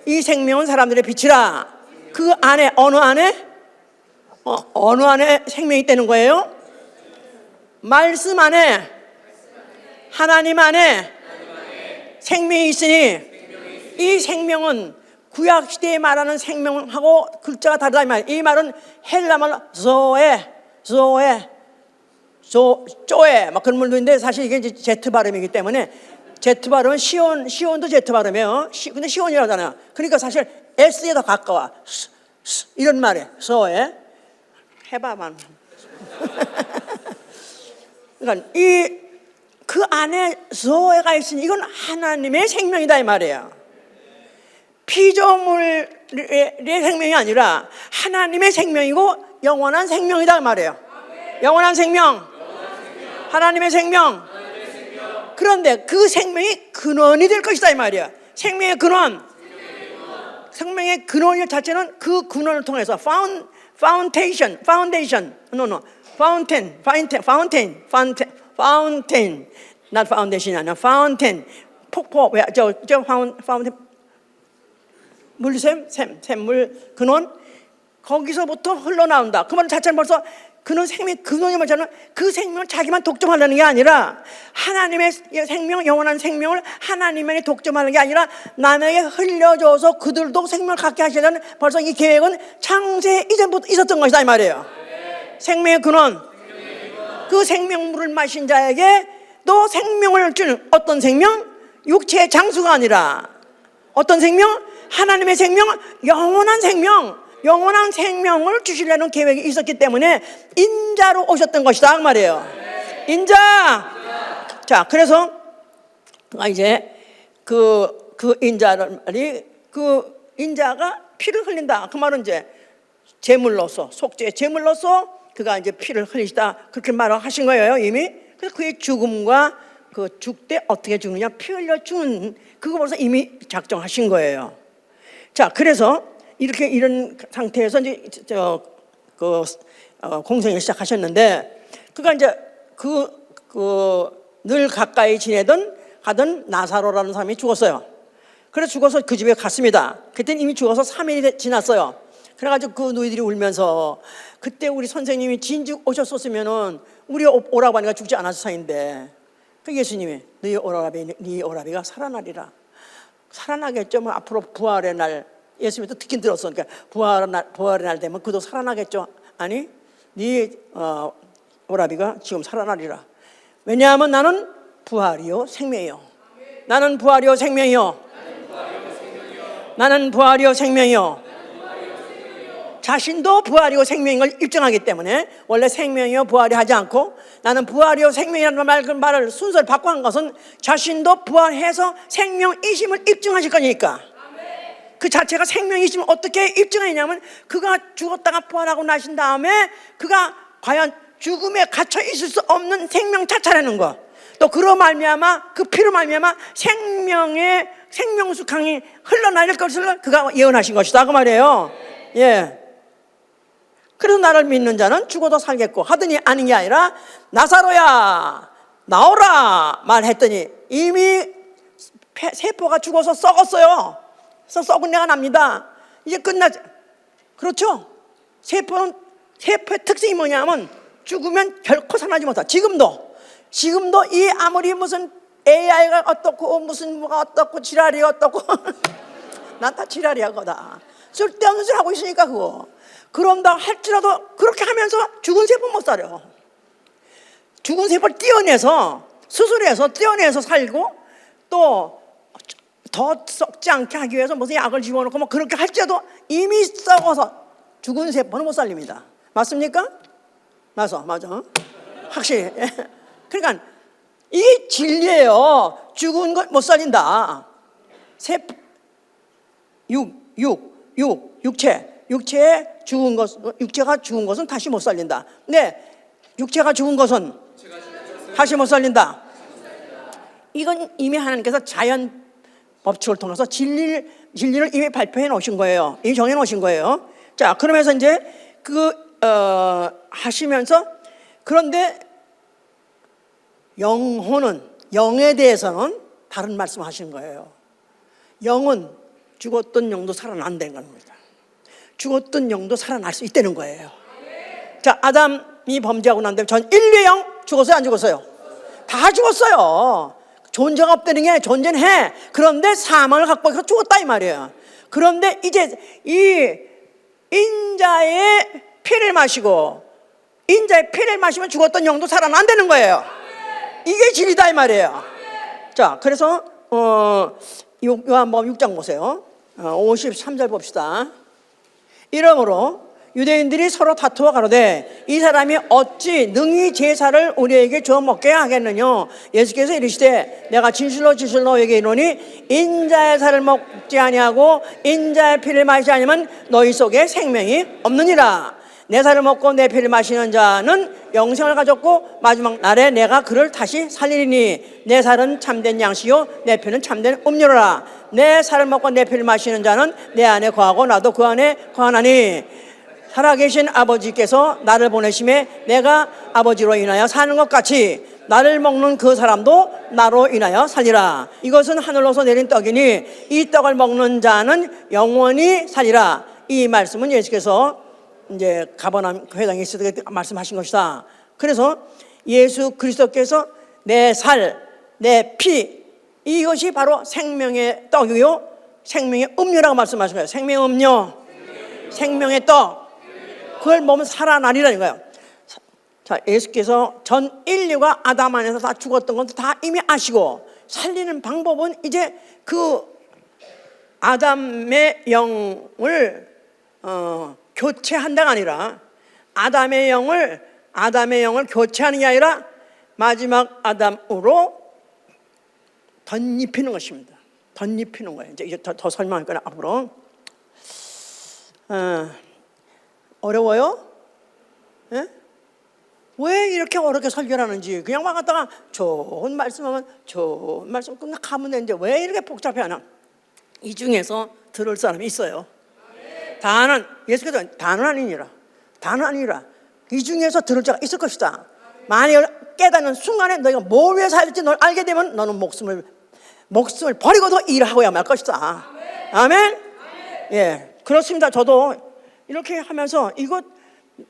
이 생명은 사람들의 빛이라. 그 안에, 어느 안에? 어느 안에 생명이 있다는 거예요? 말씀 안에, 하나님 안에 생명이 있으니 이 생명은 구약 시대에 말하는 생명하고 글자가 다르다 이 말. 이 말은 헬라말로 쪼에 막 그런 말도 있는데 사실 이게 이제 제트 발음이기 때문에 제트 발음은 시온도 제트 발음이에요. 근데 시온이라고 하잖아요. 그러니까 사실 S에 더 가까워. 이런 말이에요. 소에 해봐만. 그러니까 그 안에 소에가 있으니 이건 하나님의 생명이다 이 말이에요. 피조물의 생명이 아니라 하나님의 생명이고 영원한 생명이다 이 말이에요. 영원한 생명, 하나님의 생명. 그런데 그 생명이 근원이 될 것이다 이 말이야. 생명의 근원. 생명의 근원 자체는 그 근원을 통해서 foundation, not foundation이 아니라 fountain, 폭포, fountain, 물샘, 샘물, 근원, 거기서부터 흘러나온다. 그 말 자체는 벌써 그는 생명, 그놈이 말처럼 그 생명을 자기만 독점하려는 게 아니라 하나님의 생명, 영원한 생명을 하나님만이 독점하는 게 아니라 남에게 흘려줘서 그들도 생명을 갖게 하시려는 벌써 이 계획은 창세 이전부터 있었던 것이다 이 말이에요. 생명의 근원, 그 생명물을 마신 자에게 또 생명을 주는 어떤 생명? 육체의 장수가 아니라 어떤 생명? 하나님의 생명, 영원한 생명, 영원한 생명을 주시려는 계획이 있었기 때문에 인자로 오셨던 것이다 그 말이에요. 인자. 자, 그래서 이제 그 인자를 그 인자가 피를 흘린다. 그 말은 이제 제물로서 속죄 제물로서 그가 이제 피를 흘리시다 그렇게 말을 하신 거예요 이미. 그래서 그의 죽음과 그 죽되 어떻게 죽느냐 피 흘려 죽는 그거 벌써 이미 작정하신 거예요. 자, 그래서 이렇게 이런 상태에서 이제 공생을 시작하셨는데 그가 이제 늘 가까이 지내던 가던 나사로라는 사람이 죽었어요. 그래서 죽어서 그 집에 갔습니다. 그때는 이미 죽어서 3일이 지났어요. 그래가지고 그 노이들이 울면서 그때 우리 선생님이 진즉 오셨었으면은 우리 오라버니가 죽지 않았을 사이인데 그 예수님이 네 오라비가 살아나리라. 살아나겠죠. 뭐 앞으로 부활의 날 예수님도 듣긴 들었어. 그러니까 부활의 날 되면 그도 살아나겠죠. 아니, 네 오라비가 지금 살아나리라. 왜냐하면 나는 부활이요 생명이요. 나는 부활이요 생명이요. 나는 부활이요 생명이요. 자신도 부활이고 생명인 걸 입증하기 때문에 원래 생명이요 부활이 하지 않고 나는 부활이요 생명이라는 말을 순서를 바꿔 한 것은 자신도 부활해서 생명이심을 입증하실 거니까. 그 자체가 생명이심을 어떻게 입증하냐면 그가 죽었다가 부활하고 나신 다음에 그가 과연 죽음에 갇혀 있을 수 없는 생명 자체라는 거. 또 그로 말미암아 그 피로 말미암아 생명의 생명수강이 흘러나릴 것을 그가 예언하신 것이다 그 말이에요. 예. 그래서 나를 믿는 자는 죽어도 살겠고 하더니 아닌 게 아니라 나사로야 나오라 말했더니 이미 세포가 죽어서 썩었어요. 그래서 썩은 내가 납니다. 이제 끝나지. 그렇죠? 세포의 특징이 뭐냐면 죽으면 결코 살아나지 못하. 지금도 이 아무리 무슨 AI가 어떻고 무슨 뭐가 어떻고 지랄이 어떻고 난 다 지랄이야 거다. 쓸데없는 소리 하고 있으니까 그거. 그런다 할지라도 그렇게 하면서 죽은 세포 못 살려. 죽은 세포를 떼어내서 수술해서 떼어내서 살고 또 더 썩지 않게 하기 위해서 무슨 약을 집어넣고 뭐 그렇게 할지라도 이미 썩어서 죽은 세포는 못 살립니다. 맞습니까? 맞아. 확실히. 그러니까 이게 진리예요. 죽은 걸 못 살린다. 세포, 육체가 죽은 것은 다시 못 살린다. 네, 육체가 죽은 것은 다시 못 살린다. 이건 이미 하나님께서 자연 법칙을 통해서 진리를 이미 발표해 놓으신 거예요. 이미 정해 놓으신 거예요. 자, 그러면서 이제 하시면서 그런데 영에 대해서는 다른 말씀 하시는 거예요. 영은 죽었던 영도 살아난다는 겁니다. 죽었던 영도 살아날 수 있다는 거예요. 자, 아담이 범죄하고 난 다음에 전 인류의 영 죽었어요 안 죽었어요? 다 죽었어요. 존재가 없다는 게 존재는 해. 그런데 사망을 갖고 해서 죽었다 이 말이에요. 그런데 이제 이 인자의 피를 마시면 죽었던 영도 살아난다는 거예요. 이게 진리다 이 말이에요. 자, 그래서 요한복음 6장 보세요. 53절 봅시다. 이러므로 유대인들이 서로 다투어 가로되 이 사람이 어찌 능히 제사를 우리에게 주어 먹게 하겠느냐. 예수께서 이르시되 내가 진실로 너에게 이르노니 인자의 살을 먹지 아니하고 인자의 피를 마시지 아니하면 너희 속에 생명이 없느니라. 내 살을 먹고 내 피를 마시는 자는 영생을 가졌고 마지막 날에 내가 그를 다시 살리리니 내 살은 참된 양식이요 내 피는 참된 음료라. 내 살을 먹고 내 피를 마시는 자는 내 안에 거하고 나도 그 안에 거하나니 살아계신 아버지께서 나를 보내심에 내가 아버지로 인하여 사는 것 같이 나를 먹는 그 사람도 나로 인하여 살리라. 이것은 하늘로서 내린 떡이니 이 떡을 먹는 자는 영원히 살리라. 이 말씀은 예수께서 이제 가버나움 회당에 있을 때 말씀하신 것이다. 그래서 예수 그리스도께서 내 살, 내 피, 이것이 바로 생명의 떡이요 생명의 음료라고 말씀하신 거예요. 생명의 음료, 생명의 떡, 그걸 먹으면 살아나리라는 거예요. 자, 예수께서 전 인류가 아담 안에서 다 죽었던 건 다 이미 아시고, 살리는 방법은 이제 그 아담의 영을 교체한다가 아니라 아담의 영을 교체하는 게 아니라 마지막 아담으로 덧입히는 것입니다. 덧입히는 거예요. 이제 더 설명할 거예요 앞으로. 어려워요? 예? 왜 이렇게 어렵게 설교를 하는지 그냥 막 갔다가 좋은 말씀하면 좋은 말씀 끝나 가면 되는데 왜 이렇게 복잡해 하나? 이 중에서 들을 사람이 있어요. 다는 예수께서 다는 아니라 이 중에서 들을 자가 있을 것이다. 만일 깨닫는 순간에 너희가 뭘 위해서 살지 널 알게 되면 너는 목숨을 버리고도 일하고야 말 것이다. 아멘. 예, 그렇습니다. 저도 이렇게 하면서 이거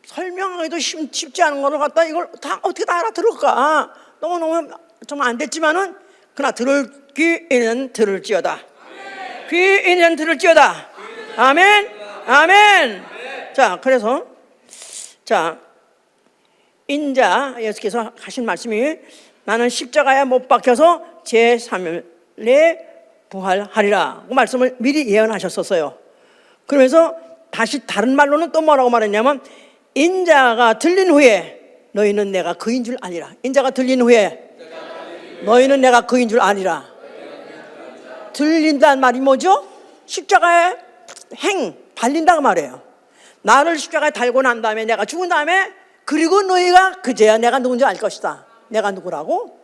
설명하기도 쉽지 않은 거를 갖다 이걸 다 어떻게 다 알아들을까? 너무너무 좀 안 됐지만은 그러나 들을 귀에는 들을지어다. 귀에는 들을지어다. 아멘. 아멘. 자, 그래서 자, 인자 예수께서 하신 말씀이 나는 십자가에 못 박혀서 제3일에 부활하리라 그 말씀을 미리 예언하셨었어요. 그러면서 다시 다른 말로는 또 뭐라고 말했냐면 인자가 들린 후에 너희는 내가 그인 줄 아니라. 인자가 들린 후에 너희는 내가 그인 줄 아니라. 들린다는 말이 뭐죠? 십자가에 달린다고 말해요. 나를 십자가에 달고 난 다음에 내가 죽은 다음에 그리고 너희가 그제야 내가 누군지 알 것이다. 내가 누구라고?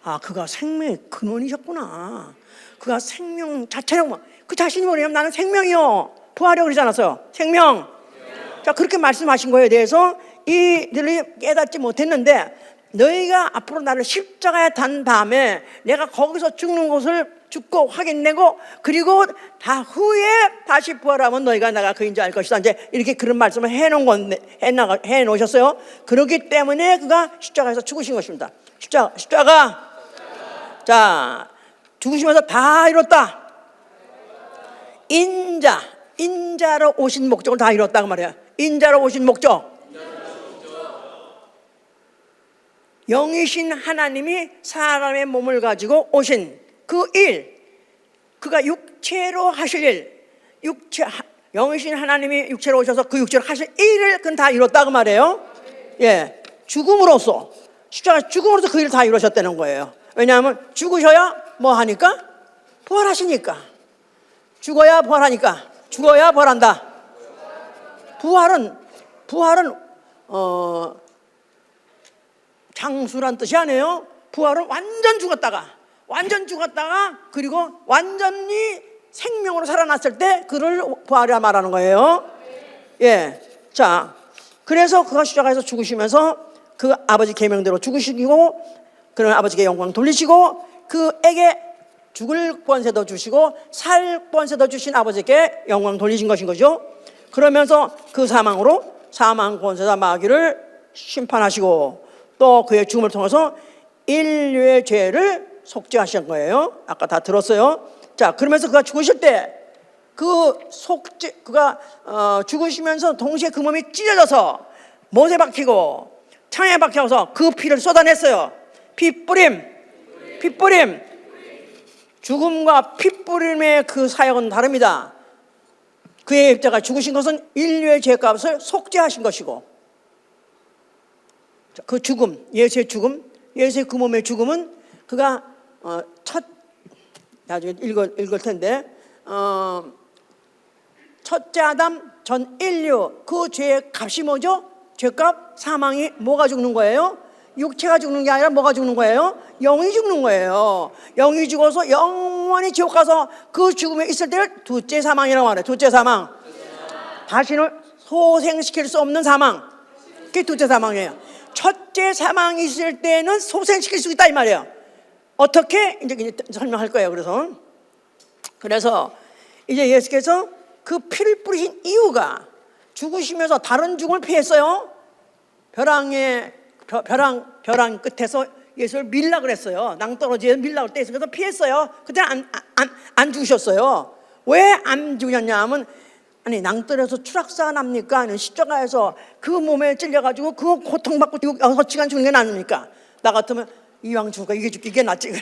아, 그가 생명의 근원이셨구나. 그가 생명 자체라고. 그 자신이 뭐냐면 나는 생명이요 부활이라고 그러지 않았어요? 생명. 자, 그렇게 말씀하신 거에 대해서 이들이 깨닫지 못했는데 너희가 앞으로 나를 십자가에 단 다음에 내가 거기서 죽는 것을 죽고 확인내고 그리고 다 후에 다시 부활하면 너희가 내가 그인 줄 알 것이다. 이제 이렇게 그런 말씀을 해 놓으셨어요. 그렇기 때문에 그가 십자가에서 죽으신 것입니다. 십자가. 자, 죽으시면서 다 이뤘다. 인자로 오신 목적을 다 이뤘다고 말이야. 인자로 오신 목적. 영이신 하나님이 사람의 몸을 가지고 오신 그 일, 그가 육체로 하실 일, 영이신 하나님이 육체로 오셔서 그 육체로 하실 일을 그건 다 이뤘다고 말해요. 예, 죽음으로써 십자가 죽음으로써 그 일을 다 이루셨다는 거예요. 왜냐하면 죽으셔야 뭐 하니까? 부활하시니까. 죽어야 부활하니까. 죽어야 부활한다. 부활은 장수란 뜻이 아니에요. 부활은 완전 죽었다가 그리고 완전히 생명으로 살아났을 때 그를 부활이라 말하는 거예요. 예, 자, 그래서 그가 십자가에서 죽으시면서 그 아버지 계명대로 죽으시고 그런 아버지께 영광 돌리시고 그에게 죽을 권세도 주시고 살 권세도 주신 아버지께 영광 돌리신 것인 거죠. 그러면서 그 사망으로 사망 권세자 마귀를 심판하시고 또 그의 죽음을 통해서 인류의 죄를 속죄하신 거예요. 아까 다 들었어요. 자, 그러면서 그가 죽으실 때 그가 죽으시면서 동시에 그 몸이 찢어져서 못에 박히고 창에 박혀서 그 피를 쏟아냈어요. 핏뿌림. 죽음과 핏뿌림의 그 사역은 다릅니다. 그의 입자가 죽으신 것은 인류의 죄값을 속죄하신 것이고 그 죽음, 예수의 그 몸의 죽음은 그가 나중에 읽을 텐데 첫째 아담 전 인류 그 죄의 값이 뭐죠? 죄값 사망이 뭐가 죽는 거예요? 육체가 죽는 게 아니라 뭐가 죽는 거예요? 영이 죽는 거예요. 영이 죽어서 영원히 지옥 가서 그 죽음에 있을 때를 둘째 사망이라고 말해요. 둘째 사망. 자신을 소생시킬 수 없는 사망. 그게 둘째 사망이에요. 첫째 사망이 있을 때는 소생시킬 수 있다 이 말이에요. 어떻게? 이제 설명할 거예요. 그래서 이제 예수께서 그 피를 뿌리신 이유가 죽으시면서 다른 죽음을 피했어요. 벼랑 끝에서 예수를 밀라 그랬어요. 낭떠러지에 밀라 그럴 때 그래서 피했어요. 그때 안 죽으셨어요. 왜 안 죽으셨냐 하면, 아니 낭떠러지에서 추락사가 납니까? 아니면 십자가에서 그 몸에 찔려가지고 그 고통받고 6시간 죽는 게 낫습니까? 나 같으면 이왕 죽을까 이게 죽기 이게 낫지.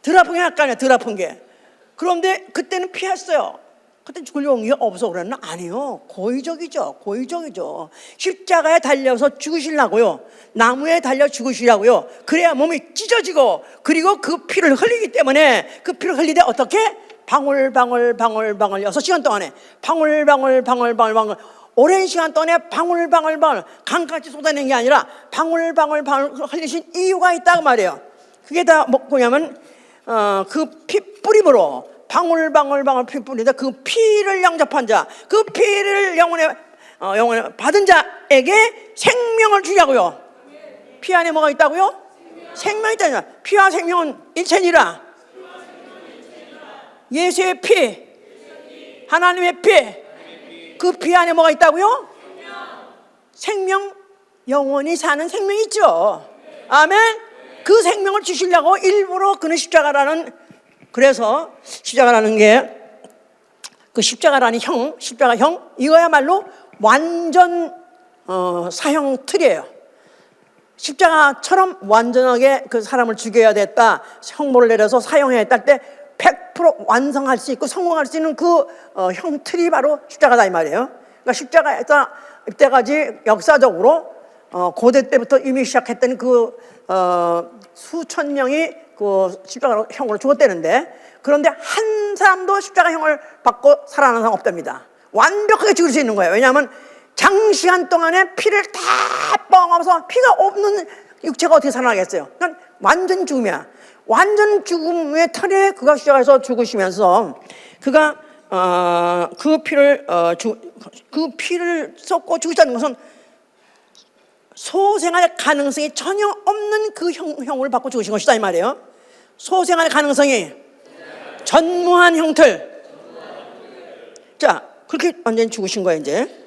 덜 아픈 게 낫거든요. 덜 아픈 게. 그런데 그때는 피했어요. 그때 죽을 용기가 없어 그랬나? 아니요. 고의적이죠. 십자가에 달려서 죽으시려고요. 나무에 달려 죽으시려고요. 그래야 몸이 찢어지고, 그리고 그 피를 흘리기 때문에, 그 피를 흘리되 어떻게? 방울방울 6시간 동안에 방울방울 오랜 시간 동안에 방울방울 강같이 쏟아내는 게 아니라 방울방울 흘리신 이유가 있다고 말이에요. 그게 다 뭐냐면 그 피 뿌림으로 방울방울 피 뿌리다 그 피를 영접한 자, 그 피를 영혼에 받은 자에게 생명을 주자고요. 피 안에 뭐가 있다고요? 생명이 있다냐. 피와 생명은 일체니라. 예수의 피, 하나님의 피, 그 피 안에 뭐가 있다고요? 생명, 영원히 사는 생명이 있죠. 아멘. 그 생명을 주시려고 일부러 그는 십자가라는, 그래서 십자가라는 게 그 십자가라는 십자가형, 이거야말로 완전 사형 틀이에요. 십자가처럼 완전하게 그 사람을 죽여야 됐다, 형벌을 내려서 사형해야 했다 할 때 100% 완성할 수 있고 성공할 수 있는 그 형틀이 바로 십자가다 이 말이에요. 그러니까 십자가에서 이때까지 역사적으로 고대 때부터 이미 시작했던 그 수천 명이 그 십자가 형으로 죽었다는데, 그런데 한 사람도 십자가 형을 받고 살아나는 사람 없답니다. 완벽하게 죽을 수 있는 거예요. 왜냐하면 장시간 동안에 피를 다 뻥하면서 피가 없는 육체가 어떻게 살아나겠어요? 그러니까 완전 죽음이야. 완전 죽음의 털에 그가 십자가에서 죽으시면서 그가 그 피를 쏟고 죽으셨다는 것은 소생할 가능성이 전혀 없는 그 형을 받고 죽으신 것이다 이 말이에요. 소생할 가능성이 전무한 형틀. 자, 그렇게 완전히 죽으신 거예요 이제.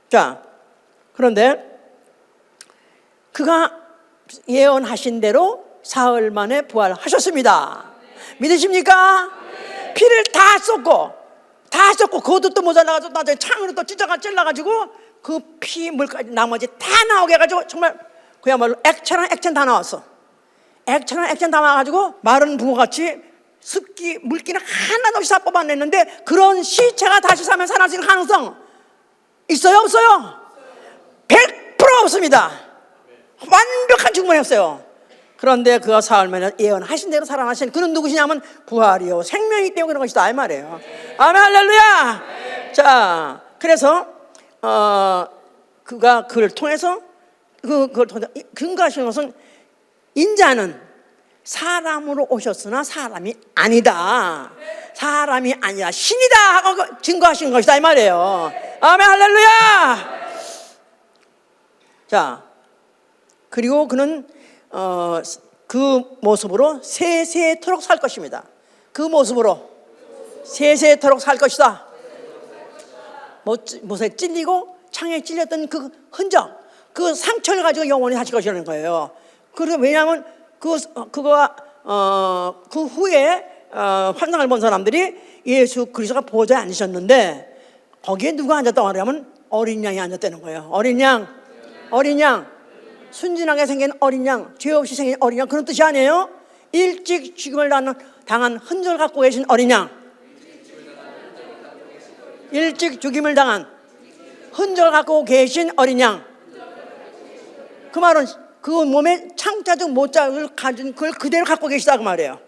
자, 그런데 그가 예언하신 대로 사흘 만에 부활하셨습니다. 믿으십니까? 피를 다 쏟고 그것도 또 모자라가지고 나중에 창으로 또 찔러가지고 그 피 물까지 나머지 다 나오게 해가지고 정말 그야말로 액체랑 액체 다 나왔어. 액체랑 액체 다 나와가지고 마른 붕어같이 습기 물기는 하나도 없이 다 뽑아냈는데, 그런 시체가 다시 살면 살아날 수 있는 가능성 있어요 없어요? 100% 없습니다. 완벽한 죽음을 했어요. 그런데 그가 사흘 만에 예언하신 대로 살아나신 그는 누구시냐면 부활이요 생명이기 때문에 그런 것이다 이 말이에요. 아멘 할렐루야. 자, 그래서 그가 그를 통해서 그걸 통해서 근거하시는 것은 인자는 사람으로 오셨으나 사람이 아니다, 사람이 아니라 신이다 하고 증거하신 것이다 이 말이에요. 아멘 할렐루야. 자, 그리고 그는 그 모습으로 세세토록 살 것입니다. 그 모습으로 세세토록 살 것이다. 못에 찔리고 창에 찔렸던 그 흔적, 그 상처를 가지고 영원히 하실 것이라는 거예요. 그리고 왜냐하면 그거가 그 후에 환상을 본 사람들이 예수 그리스도가 보좌에 앉으셨는데 거기에 누가 앉았다고 하냐면 어린 양이 앉았다는 거예요. 어린 양, 순진하게 생긴 어린 양, 죄 없이 생긴 어린 양, 그런 뜻이 아니에요. 일찍 죽음을 당한 흔적을 갖고 계신 어린 양, 일찍 죽임을 당한 흔적을 갖고 계신 어린 양. 그 말은 그 몸에 창자적 모자를 가진 그걸 그대로 갖고 계시다 그 말이에요.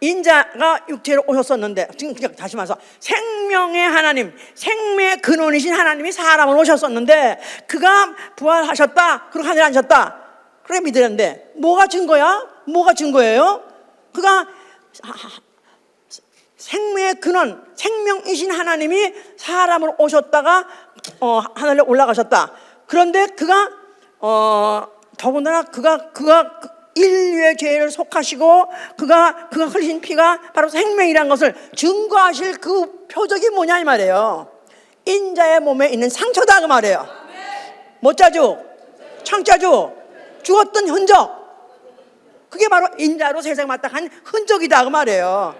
인자가 육체로 오셨었는데, 지금 다시 말해서 생명의 하나님, 생명의 근원이신 하나님이 사람으로 오셨었는데 그가 부활하셨다, 그리고 하늘에 앉았다, 그래 믿으는데 뭐가 증거야? 뭐가 증거예요? 그가 생명의 근원, 생명이신 하나님이 사람으로 오셨다가 하늘에 올라가셨다. 그런데 그가 더군다나 그가 인류의 죄를 속하시고 그가 흘리신 피가 바로 생명이라는 것을 증거하실 그 표적이 뭐냐 이 말이에요. 인자의 몸에 있는 상처다 그 말이에요. 못자주, 창자주, 죽었던 흔적, 그게 바로 인자로 세상에 마땅한 흔적이다 그 말이에요.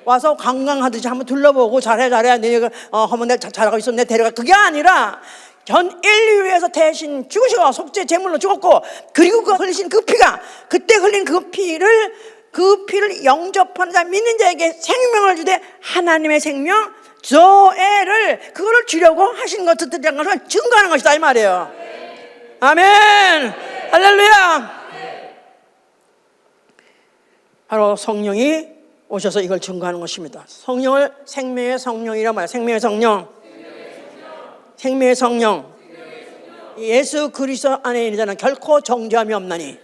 와서 관광하듯이 한번 둘러보고 잘해 내가 하면 내가 잘하고 있어 내 데려가, 그게 아니라 전 인류 위해서 대신 죽으시고 속죄 제물로 죽었고, 그리고 그 흘리신 그 피가, 그때 흘린 그 피를 영접하는 자, 믿는 자에게 생명을 주되 하나님의 생명 조애를 그거를 주려고 하신 것들이란 것을 증거하는 것이다 이 말이에요. 아멘. 할렐루야. 바로 성령이 오셔서 이걸 증거하는 것입니다. 성령을 생명의 성령이란 말이에요. 생명의 성령. 생명의 성령. 예수 그리스도 안에 있는 자는 결코 정죄함이 없나니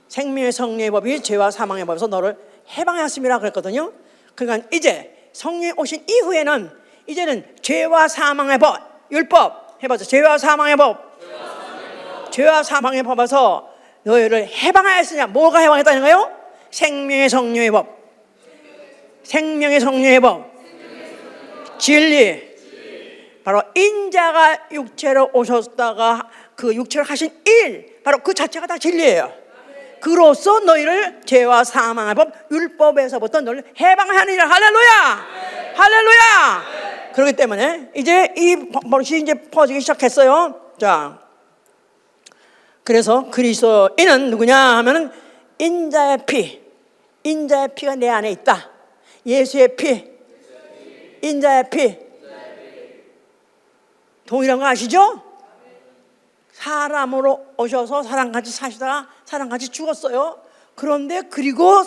생명의 성령의 법이 죄와 사망의 법에서 너를 해방하였음이라 그랬거든요. 그러니까 이제 성령이 오신 이후에는 이제는 죄와 사망의 법, 율법 해봐서 죄와 사망의 법, 죄와 사망의 법에서 너희를 해방하였으냐. 뭐가 해방했다는 거예요? 생명의 성령의 법, 생명의 성령의 법, 진리. 바로 인자가 육체로 오셨다가 그 육체를 하신 일, 바로 그 자체가 다 진리예요. 그로써 너희를 죄와 사망의 법, 율법에서부터 너희를 해방하느니라. 할렐루야. 할렐루야. 그렇기 때문에 이제 이 버릇이 이제 퍼지기 시작했어요. 자, 그래서 그리스도인은 누구냐 하면은 인자의 피가 내 안에 있다. 예수의 피, 인자의 피. 동일한 거 아시죠? 사람으로 오셔서 사람같이 사시다가 사람같이 죽었어요. 그런데 그리고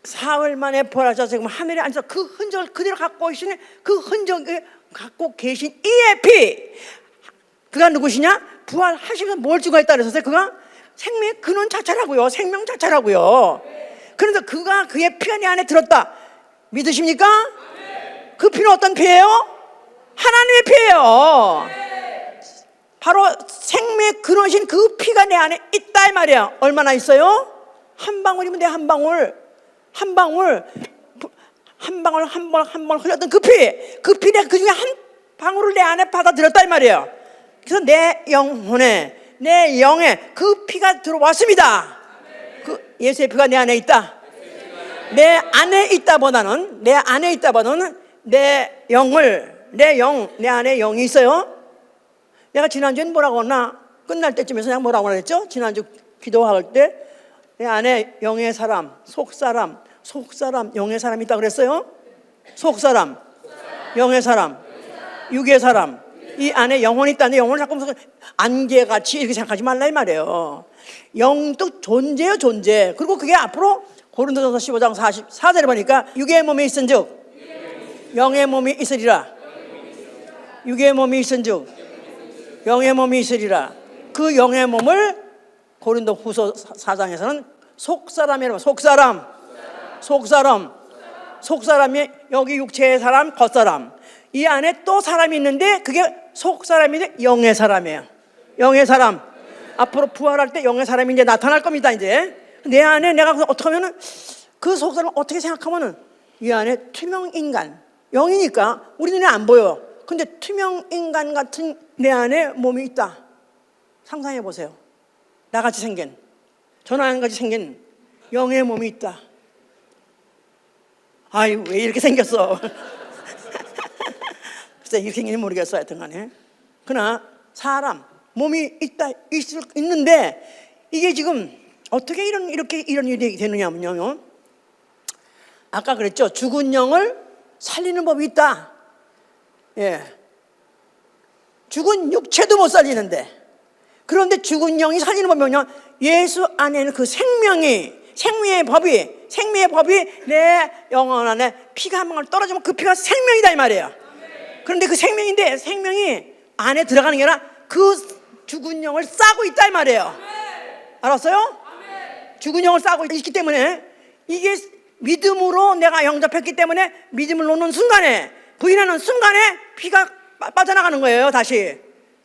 사흘 만에 부활하셔서 지금 하늘에 앉아서 그 흔적을 그대로 갖고 계시는, 그 흔적을 갖고 계신 이의 피, 그가 누구시냐? 부활하시면서 뭘 증거했다 그랬었어요? 그가 생명의 근원 자체라고요. 생명 자체라고요. 그런데 그가, 그의 피가 내 안에 들었다. 믿으십니까? 그 피는 어떤 피예요? 하나님의 피예요. 바로 생명의 근원이신 그 피가 내 안에 있다 이 말이야. 얼마나 있어요? 한 방울이면 돼. 한 방울 흘렸던 그 피 내가 그 중에 한 방울을 내 안에 받아들였다 이 말이에요. 그래서 내 영혼에, 내 영에 그 피가 들어왔습니다. 그 예수의 피가 내 안에 있다. 내 안에 있다보다는 내 안에 영이 있어요. 내가 지난주엔 뭐라고 했나? 끝날 때쯤에서 내가 뭐라고 그랬죠? 지난주 기도할 때 내 안에 영의 사람, 속사람, 영의 사람이 있다고 그랬어요. 속사람, 영의 사람, 육의 사람. 이 안에 영혼이 있다는데 영혼을 자꾸 무슨 안개같이 이렇게 생각하지 말라 이 말이에요. 영도 존재요, 존재. 그리고 그게 앞으로 고린도전서 15장 44절에 보니까 육의 몸이 있은즉 영의 몸이 있으리라. 육의 몸이 있은즉 영의 몸이 있으리라. 그 영의 몸을 고린도 후서 4장에서는 속사람이라고. 속사람이 여기 육체의 사람, 겉사람. 이 안에 또 사람이 있는데 그게 속사람인데 영의 사람이에요. 영의 사람. 앞으로 부활할 때 영의 사람이 이제 나타날 겁니다. 이제 내 안에 내가 어떻게 하면은 그 속사람을 어떻게 생각하면은 이 안에 투명 인간, 영이니까 우리 눈에 안 보여. 근데 투명 인간 같은 내 안에 몸이 있다. 상상해 보세요. 나같이 생긴, 전화같이 생긴 영의 몸이 있다. 아이 왜 이렇게 생겼어? 글쎄 이렇게 생긴지 모르겠어. 하여튼 간에 그러나 사람 몸이 있는데 이게 지금 어떻게 이런 일이 되느냐면요, 아까 그랬죠. 죽은 영을 살리는 법이 있다. 예, 죽은 육체도 못 살리는데, 그런데 죽은 영이 살리는 법이 뭐냐? 예수 안에는 그 생명의 법이 내 영혼 안에 피가 한 방울 떨어지면 그 피가 생명이다 이 말이에요. 그런데 그 생명인데 생명이 안에 들어가는 게 아니라 그 죽은 영을 싸고 있다 이 말이에요. 알았어요? 죽은 영을 싸고 있기 때문에 이게 믿음으로 내가 영접했기 때문에 믿음을 놓는 순간에, 부인하는 순간에 피가 빠져나가는 거예요. 다시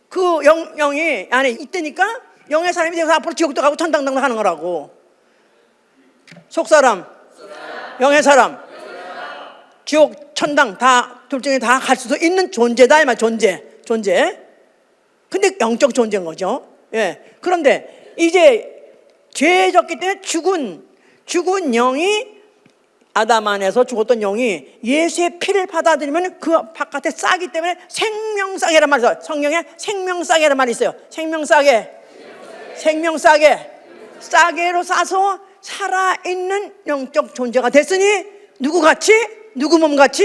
그 영이 안에 있다니까 영의 사람이 되어서 앞으로 지옥도 가고 천당도 가는 거라고. 속사람, 영의 사람, 지옥, 천당 다 둘 중에 다 갈 수도 있는 존재다 이 말. 존재. 근데 영적 존재인 거죠. 예. 그런데 이제 죄 졌기 때문에 죽은 영이, 아담 안에서 죽었던 영이 예수의 피를 받아들이면 그 바깥에 싸기 때문에 생명싸개란 말이 있어요. 성경에 생명싸개란 말이 있어요. 싸개로 싸서 살아있는 영적 존재가 됐으니 누구같이? 누구 몸같이?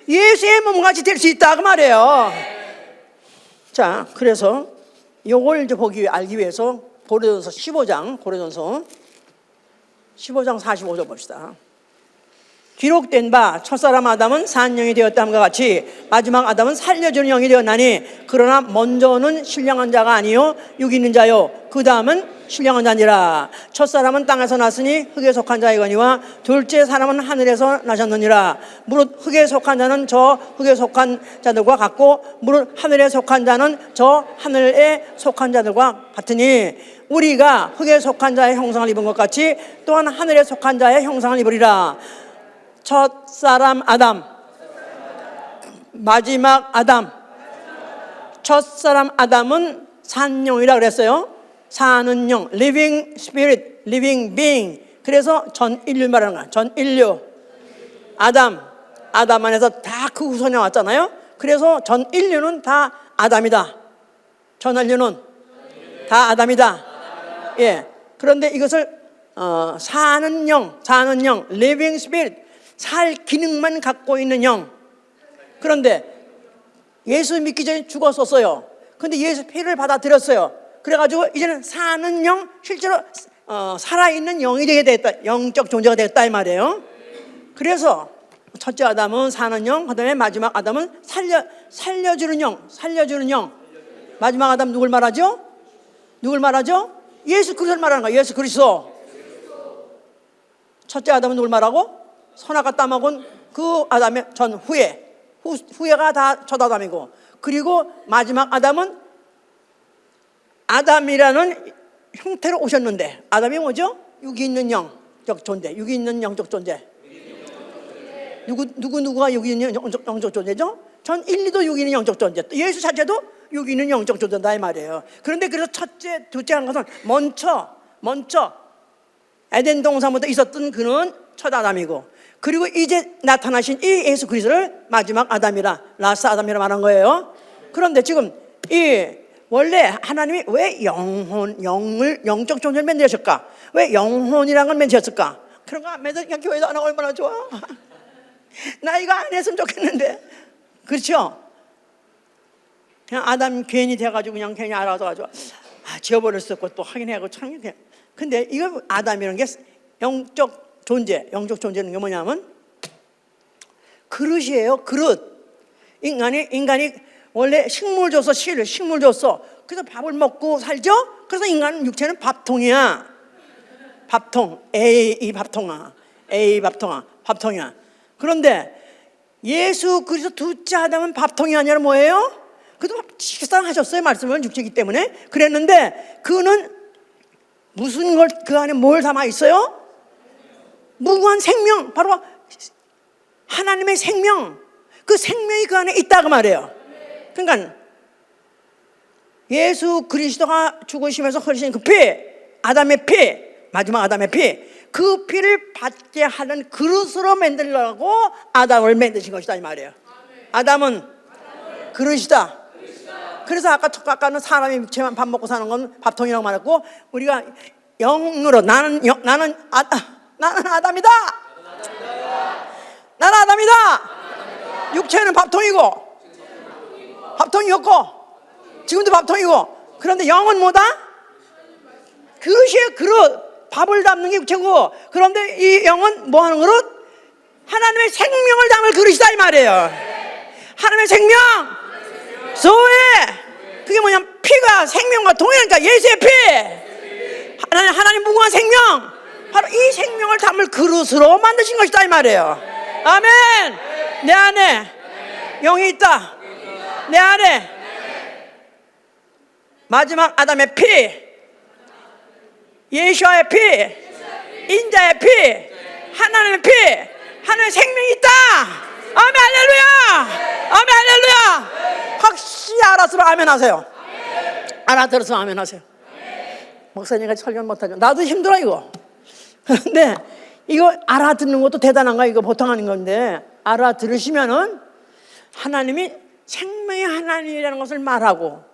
예수의 몸같이 될 수 있다 그 말이에요. 자, 그래서 요걸 이제 알기 위해서 고린도서 15장 45절 봅시다. 기록된 바 첫사람 아담은 산 영이 되었다함과 같이 마지막 아담은 살려주는 영이 되었나니 그러나 먼저는 신령한 자가 아니요 육 있는 자요 그 다음은 신령한 자니라. 첫사람은 땅에서 났으니 흙에 속한 자이거니와 둘째 사람은 하늘에서 나셨느니라. 무릇 흙에 속한 자는 저 흙에 속한 자들과 같고 무릇 하늘에 속한 자는 저 하늘에 속한 자들과 같으니 우리가 흙에 속한 자의 형상을 입은 것 같이 또한 하늘에 속한 자의 형상을 입으리라. 첫사람 아담, 마지막 아담. 첫사람 아담은 산영이라 그랬어요. 사는 영, living spirit, living being. 그래서 전 인류 말하는 거야. 전 인류. 아담 안에서 다 그 후손이 왔잖아요. 그래서 전 인류는 다 아담이다. 전 인류는 다 아담이다. 예. 그런데 이것을 사는 영, living spirit. 살 기능만 갖고 있는 영. 그런데 예수 믿기 전에 죽었었어요. 근데 예수 피를 받아들였어요. 그래가지고 이제는 사는 영, 실제로 살아있는 영이 되게 됐다. 영적 존재가 됐다 이 말이에요. 그래서 첫째 아담은 사는 영, 그다음에 마지막 아담은 살려주는 영. 마지막 아담 누굴 말하죠? 예수 그리스도를 말하는 거야. 예수 그리스도. 첫째 아담은 누굴 말하고? 선악과 따먹은 그 아담의 전 후예가 다 첫 아담이고, 그리고 마지막 아담은 아담이라는 형태로 오셨는데, 아담이 뭐죠? 육이 있는 영적 존재, 육이 있는 영적 존재. 누구가 육이 있는 영적 존재죠? 전 인류도 육이 있는 영적 존재, 예수 자체도 육이 있는 영적 존재다 이 말이에요. 그런데 그래서 첫째, 둘째 한 것은 먼저 에덴 동산부터 있었던 그는 첫 아담이고, 그리고 이제 나타나신 이 예수 그리스도를 마지막 아담이라, 라스 아담이라 말한 거예요. 그런데 지금 이 원래 하나님이 왜 영적 존재를 만드셨을까? 왜 영혼이라는 걸 만드셨을까? 그런 거 안 만드니까 교회도 안 하고 얼마나 좋아. 나 이거 안 했으면 좋겠는데. 그렇죠? 그냥 아담 괜히 돼가지고 그냥 괜히 알아서 지어버릴 수 없고 또 하긴 해야고 참. 근데 이거 아담이라는 게 영적 존재는 게 뭐냐면 그릇이에요. 그릇. 인간이 원래 식물 줬어. 그래서 밥을 먹고 살죠. 그래서 인간 육체는 밥통이야. 밥통. 밥통이야. 그런데 예수 그리스도 둘째 아담은 밥통이 아니라 뭐예요? 그래도 식상하셨어요. 말씀은 육체이기 때문에. 그랬는데 그는 무슨 걸 그 안에 뭘 담아 있어요? 무궁한 생명, 바로 하나님의 생명. 그 생명이 그 안에 있다 그 말이에요. 그러니까 예수 그리스도가 죽으시면서 흘리신 그 피, 아담의 피, 마지막 아담의 피, 그 피를 받게 하는 그릇으로 만들려고 아담을 만드신 것이다 이 말이에요. 아담은 그릇이다. 그래서 아까는 사람이 육체만 밥 먹고 사는 건 밥통이라고 말했고, 우리가 영으로 나는 아담이다. 나는 아담이다. 육체는 밥통이었고 지금도 밥통이고, 그런데 영은 뭐다? 그릇이에요. 그릇. 밥을 담는 게 육체고, 그런데 이 영은 뭐 하는 그릇? 하나님의 생명을 담을 그릇이다 이 말이에요. 하나님의 생명. 소에 그게 뭐냐면 피가 생명과 동일하니까 예수의 피. 하나님 무궁한 생명, 바로 이 생명을 담을 그릇으로 만드신 것이다 이 말이에요. 아멘. 내 안에 영이 있다. 내 안에 마지막 아담의 피, 예수와의 피, 인자의 피, 하나님의 피, 하나님의 생명이 있다. 아멘 할렐루야. 아멘 할렐루야. 확실히 알았으면 아멘 하세요. 알아들었으면 아멘 하세요. 목사님과 설교 못하죠. 나도 힘들어 이거. 그런데 이거 알아듣는 것도 대단한 거야. 이거 보통 하는 건데 알아들으시면은 하나님이 생명의 하나님이라는 것을 말하고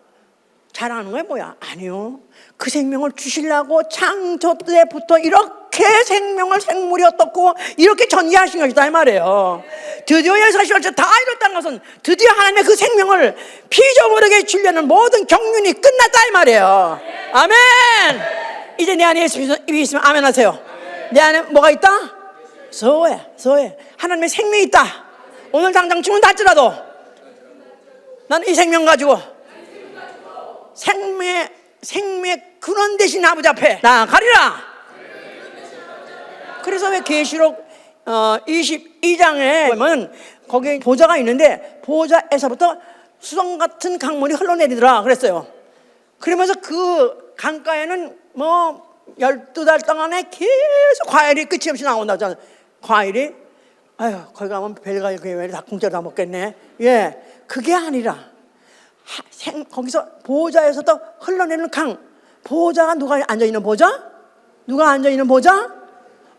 자랑하는 거야 뭐야? 아니요. 그 생명을 주시려고 창조 때부터 이렇게 생명을 생물이 어떻고 이렇게 전개하신 것이다 이 말이에요. 드디어 예수하시면서 다 이뤘다는 것은 드디어 하나님의 그 생명을 피조물에게 주려는 모든 경륜이 끝났다 이 말이에요. 아멘. 이제 내 안에 예수 있으면 아멘 하세요. 내 안에 뭐가 있다? 소해. 하나님의 생명이 있다. 오늘 당장 주문 닫지라도 나는 이 생명 가지고 생명의 근원 되신 아버지 앞에 나아가리라. 그래서 왜 계시록 22장에 보면 거기에 보좌가 있는데 보좌에서부터 수정 같은 강물이 흘러내리더라 그랬어요. 그러면서 그 강가에는 뭐 12달 동안에 계속 과일이 끝이 없이 나온다잖아요. 과일이 아유 거기 가면 별과일 왜 다 공짜로 다 먹겠네. 예, 그게 아니라 거기서 보좌에서도 흘러내리는 강. 보좌가 누가 앉아있는 보좌? 누가 앉아있는 보좌?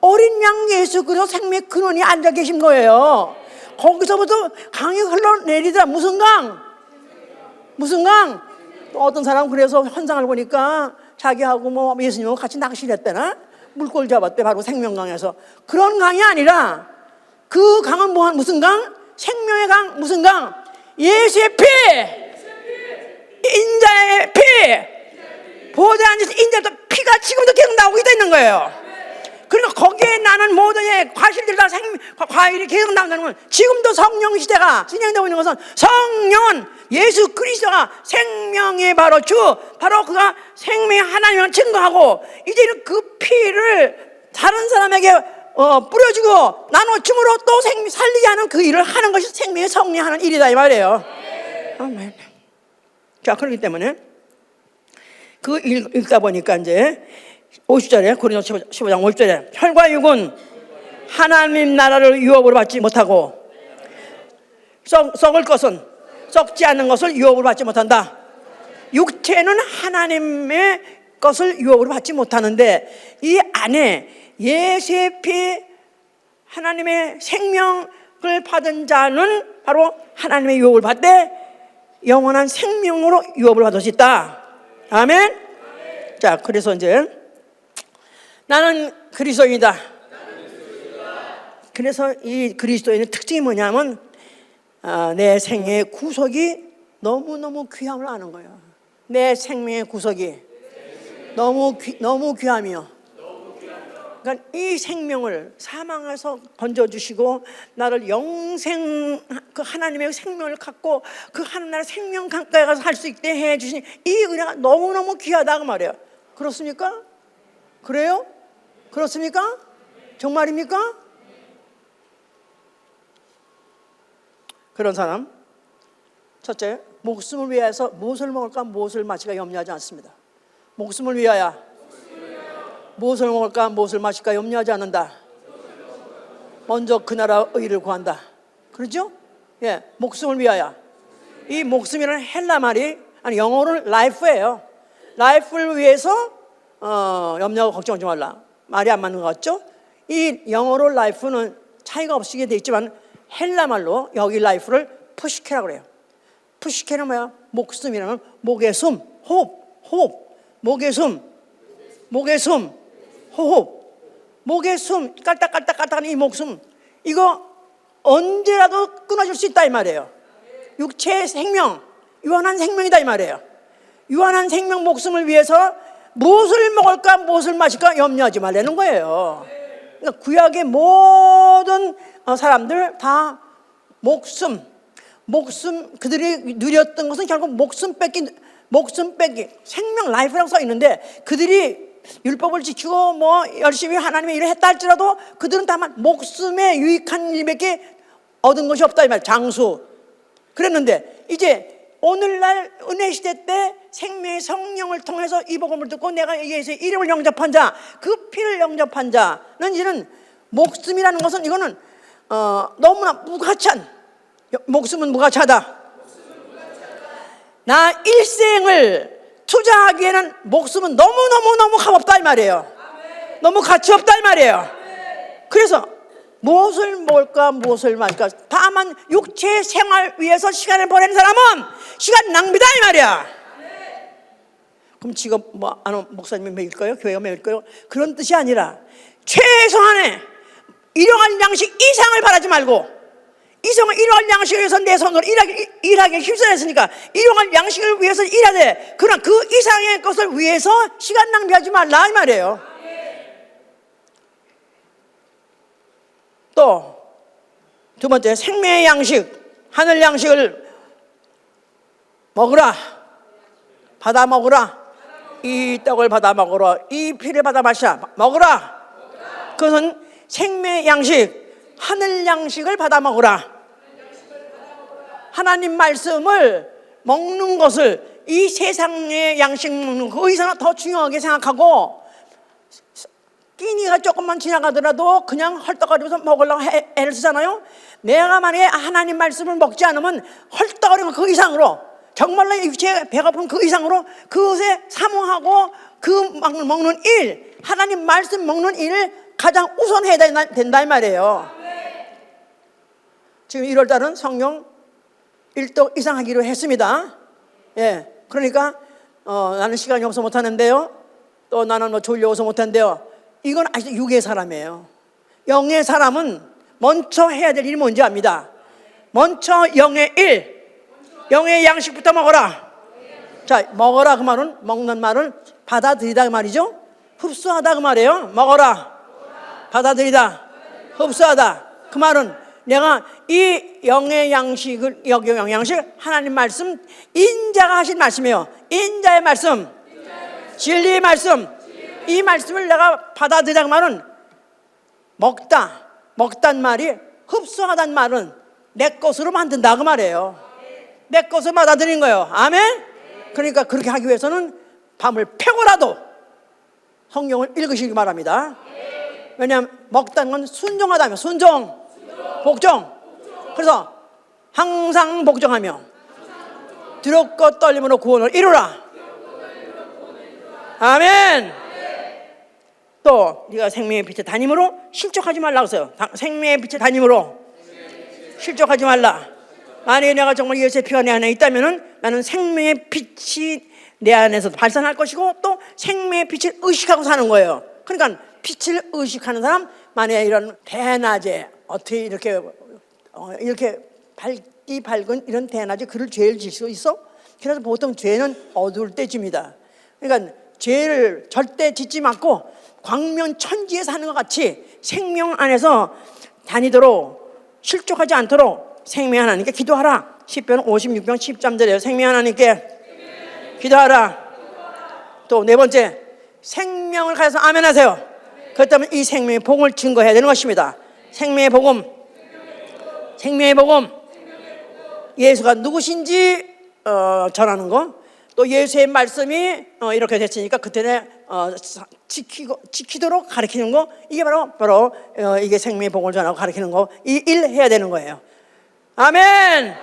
어린 양 예수 그리스도 생명의 근원이 앉아 계신 거예요. 거기서부터 강이 흘러내리더라. 무슨 강? 무슨 강? 또 어떤 사람은 그래서 환상을 보니까 자기하고 뭐 예수님하고 같이 낚시를 했대나? 물고기 잡았대. 바로 생명강에서. 그런 강이 아니라 그 강은 무슨 강? 생명의 강. 무슨 강? 예수의 피! 인자의 피! 보좌에 앉아서 인자도 피가 지금도 계속 나오고 있는 거예요. 그러니까 거기에 나는 모든 과실들 다 과일이 계속 나온다는 건 지금도 성령 시대가 진행되고 있는 것은 성령은 예수 그리스도가 생명의 바로 주, 바로 그가 생명의 하나님을 증거하고 이제는 그 피를 다른 사람에게 뿌려주고 나눠줌으로 또 살리게 하는 그 일을 하는 것이 생명의 성리하는 일이다 이 말이에요. 아멘. 자, 그렇기 때문에 그 읽다 보니까 이제 50절에 고린도서 15장 50절에 혈과 육은 하나님 나라를 유업으로 받지 못하고 썩을 것은 썩지 않는 것을 유업으로 받지 못한다. 육체는 하나님의 것을 유업으로 받지 못하는데 이 안에 예수의 피 하나님의 생명을 받은 자는 바로 하나님의 유업을 받되 영원한 생명으로 유업을 받을 수 있다. 아멘. 자, 그래서 이제 나는 그리스도인이다. 그래서 이 그리스도인의 특징이 뭐냐면 내 생애의 구속이 너무너무 귀함을 아는 거예요. 내 생명의 구속이 너무 귀함이요. 그러니까 이 생명을 사망에서 건져주시고 나를 영생 그 하나님의 생명을 갖고 그 하나님의 생명 강가에 가서 할 수 있게 해주신 이 은혜가 너무너무 귀하다고 말해요. 그렇습니까? 그래요? 그렇습니까? 정말입니까? 그런 사람 첫째, 목숨을 위해서 무엇을 먹을까 무엇을 마실까 염려하지 않습니다. 목숨을 위하여 무엇을 먹을까 무엇을 마실까 염려하지 않는다. 먼저 그 나라 의를 구한다. 그렇죠? 예, 목숨을 위하여. 이 목숨이라는 헬라 말이 아니 영어로는 life예요. life를 위해서 염려하고 걱정하지 말라. 말이 안 맞는 것 같죠? 이 영어로 life는 차이가 없게 돼 있지만 헬라 말로 여기 life를 푸시케라고 그래요. 푸시케는 뭐야? 목숨이라면 목의 숨, 호흡, 목의 숨, 호흡, 목의 숨, 깔딱깔딱하는 이 목숨, 이거 언제라도 끊어질 수 있다 이 말이에요. 육체의 생명, 유한한 생명이다 이 말이에요. 유한한 생명 목숨을 위해서 무엇을 먹을까 무엇을 마실까 염려하지 말라는 거예요. 그러니까 구약의 모든 사람들 다 목숨 그들이 누렸던 것은 결국 목숨 뺏기 생명 라이프라고 써 있는데 그들이 율법을 지키고 뭐 열심히 하나님의 일을 했다 할지라도 그들은 다만 목숨에 유익한 일밖에 얻은 것이 없다 이 말. 장수 그랬는데 이제 오늘날 은혜 시대 때 생명의 성령을 통해서 이 복음을 듣고 내가 예수의 이름을 영접한 자, 그 피를 영접한 자는 이제는 목숨이라는 것은 이거는 너무나 무가치한, 목숨은 무가치하다. 나 일생을 투자하기에는 목숨은 너무너무 값없다 이 말이에요. 너무 가치 없다 이 말이에요. 그래서 무엇을 먹을까 무엇을 마실까, 다만 육체의 생활 위해서 시간을 보내는 사람은 시간 낭비다 이 말이야. 그럼 지금 목사님이 먹일까요? 교회가 먹일까요? 그런 뜻이 아니라 최소한의 일용할 양식 이상을 바라지 말고, 이성은 일용할 양식을 위해서 내 손으로 일하기 힘쓰였으니까 일용할 양식을 위해서 일하되, 그러나 그 이상의 것을 위해서 시간 낭비하지 말라 이 말이에요. 또 두 번째, 생명의 양식, 하늘 양식을 먹으라, 받아 먹으라. 이 떡을 받아 먹으라, 이 피를 받아 마시라, 먹으라. 그것은 생명의 양식, 하늘 양식을 받아 먹으라. 하나님 말씀을 먹는 것을 이 세상의 양식 먹는 그 이상 더 중요하게 생각하고, 끼니가 조금만 지나가더라도 그냥 헐떡거리면서 먹으려고 애를 쓰잖아요. 내가 만약에 하나님 말씀을 먹지 않으면 헐떡거리면 그 이상으로, 정말로 육체에 배고픈 그 이상으로 그것에 사모하고 그 먹는 일, 하나님 말씀 먹는 일을 가장 우선해야 된다 이 말이에요. 지금 1월달은 성경 1도 이상 하기로 했습니다. 예, 그러니까 나는 시간이 없어 못하는데요, 또 나는 졸려서 못한대요. 이건 아직 육의 사람이에요. 영의 사람은 먼저 해야 될 일이 뭔지 압니다. 먼저 영의 일, 영의 양식부터 먹어라. 자, 먹어라 그 말은, 먹는 말은 받아들이다 그 말이죠. 흡수하다 그 말이에요. 먹어라, 받아들이다, 흡수하다. 그 말은 내가 이 영의 양식을, 영의 양식, 하나님 말씀, 인자가 하신 말씀이에요. 인자의 말씀, 진리의 말씀, 이 말씀을 내가 받아들이다 그 말은, 먹단 말이, 흡수하단 말은 내 것으로 만든다 그 말이에요. 내 것을 받아들인 거예요. 아멘. 그러니까 그렇게 하기 위해서는 밤을 패고라도 성경을 읽으시기 바랍니다. 왜냐하면 먹다는 건 순종하다며, 순종, 복종. 그래서 항상 복종하며 두렵고 떨림으로 구원을 이루라. 아멘. 또 네가 생명의 빛에 다님으로 실족하지 말라고 했어요. 생명의 빛에 다님으로 실족하지 말라. 만약에 내가 정말 예수의 피가 내 안에 있다면 나는 생명의 빛이 내 안에서 발산할 것이고, 또 생명의 빛을 의식하고 사는 거예요. 그러니까 빛을 의식하는 사람, 만약에 이런 대낮에 어떻게 이렇게 밝은 이런 대낮에 그를 죄를 질 수 있어? 그래서 보통 죄는 어두울 때 집니다. 그러니까 죄를 절대 짓지 않고 광명 천지에 사는 것 같이 생명 안에서 다니도록, 실족하지 않도록 생명 하나님께 기도하라. 시편 56편 13절이에요. 생명 하나님께 기도하라. 또 네 번째, 생명을 가져서 아멘 하세요. 그렇기 때문에 이 생명의 복음을 증거해야 되는 것입니다. 생명의 복음, 생명의 복음, 예수가 누구신지 전하는 거. 또 예수의 말씀이 이렇게 됐으니까 그때는 지키도록 가르치는 거. 이게 바로 이게 생명의 복음을 전하고 가르치는 거. 이 일 해야 되는 거예요. 아멘.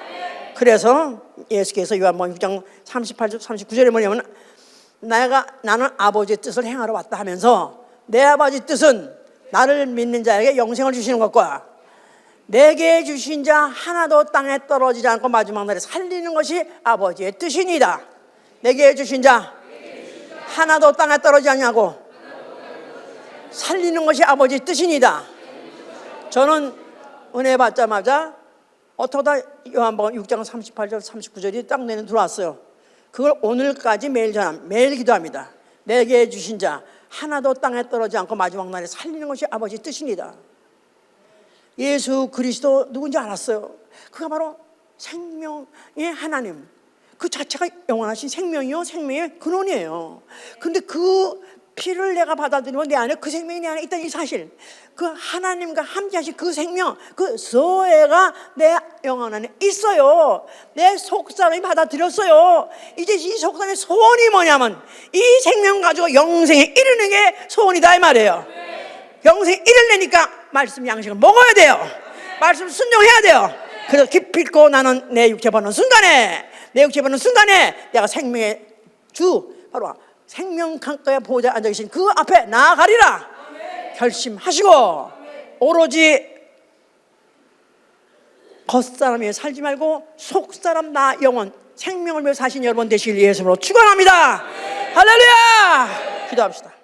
그래서 예수께서 요한복음 6장 38절 39절에 뭐냐면, 나는 아버지의 뜻을 행하러 왔다 하면서, 내 아버지 뜻은 나를 믿는 자에게 영생을 주시는 것과 내게 주신 자 하나도 땅에 떨어지지 않고 마지막 날에 살리는 것이 아버지의 뜻이니이다. 내게 주신 자 하나도 땅에 떨어지지 않냐고 살리는 것이 아버지의 뜻이니이다. 저는 은혜 받자마자 어떠다 요한복음 6장 38절 39절이 딱 내는 들어왔어요. 그걸 오늘까지 매일 기도합니다. 내게 주신 자 하나도 땅에 떨어지지 않고 마지막 날에 살리는 것이 아버지의 뜻입니다. 예수 그리스도 누군지 알았어요. 그가 바로 생명의 하나님, 그 자체가 영원하신 생명이요, 생명의 근원이에요. 근데 그 피를 내가 받아들이면 내 안에 그 생명이 내 안에 있다는 이 사실, 그 하나님과 함께 하신 그 생명, 그 소애가 내 영혼 안에 있어요. 내 속사람이 받아들였어요. 이제 이 속사람의 소원이 뭐냐면 이 생명 가지고 영생에 이르는 게 소원이다 이 말이에요. 영생에 이르려니까 말씀 양식을 먹어야 돼요. 말씀 순종해야 돼요. 그래서 기필코 나는 내 육체 받는 순간에, 내 육체 받는 순간에 내가 생명의 주, 바로 생명 강가에 보호자에 앉아 계신 그 앞에 나아가리라 결심하시고, 오로지 겉사람 위해 살지 말고 속사람 나 영혼 생명을 위해 사신 여러분 되시길 예수님으로 축원합니다. 할렐루야. 기도합시다.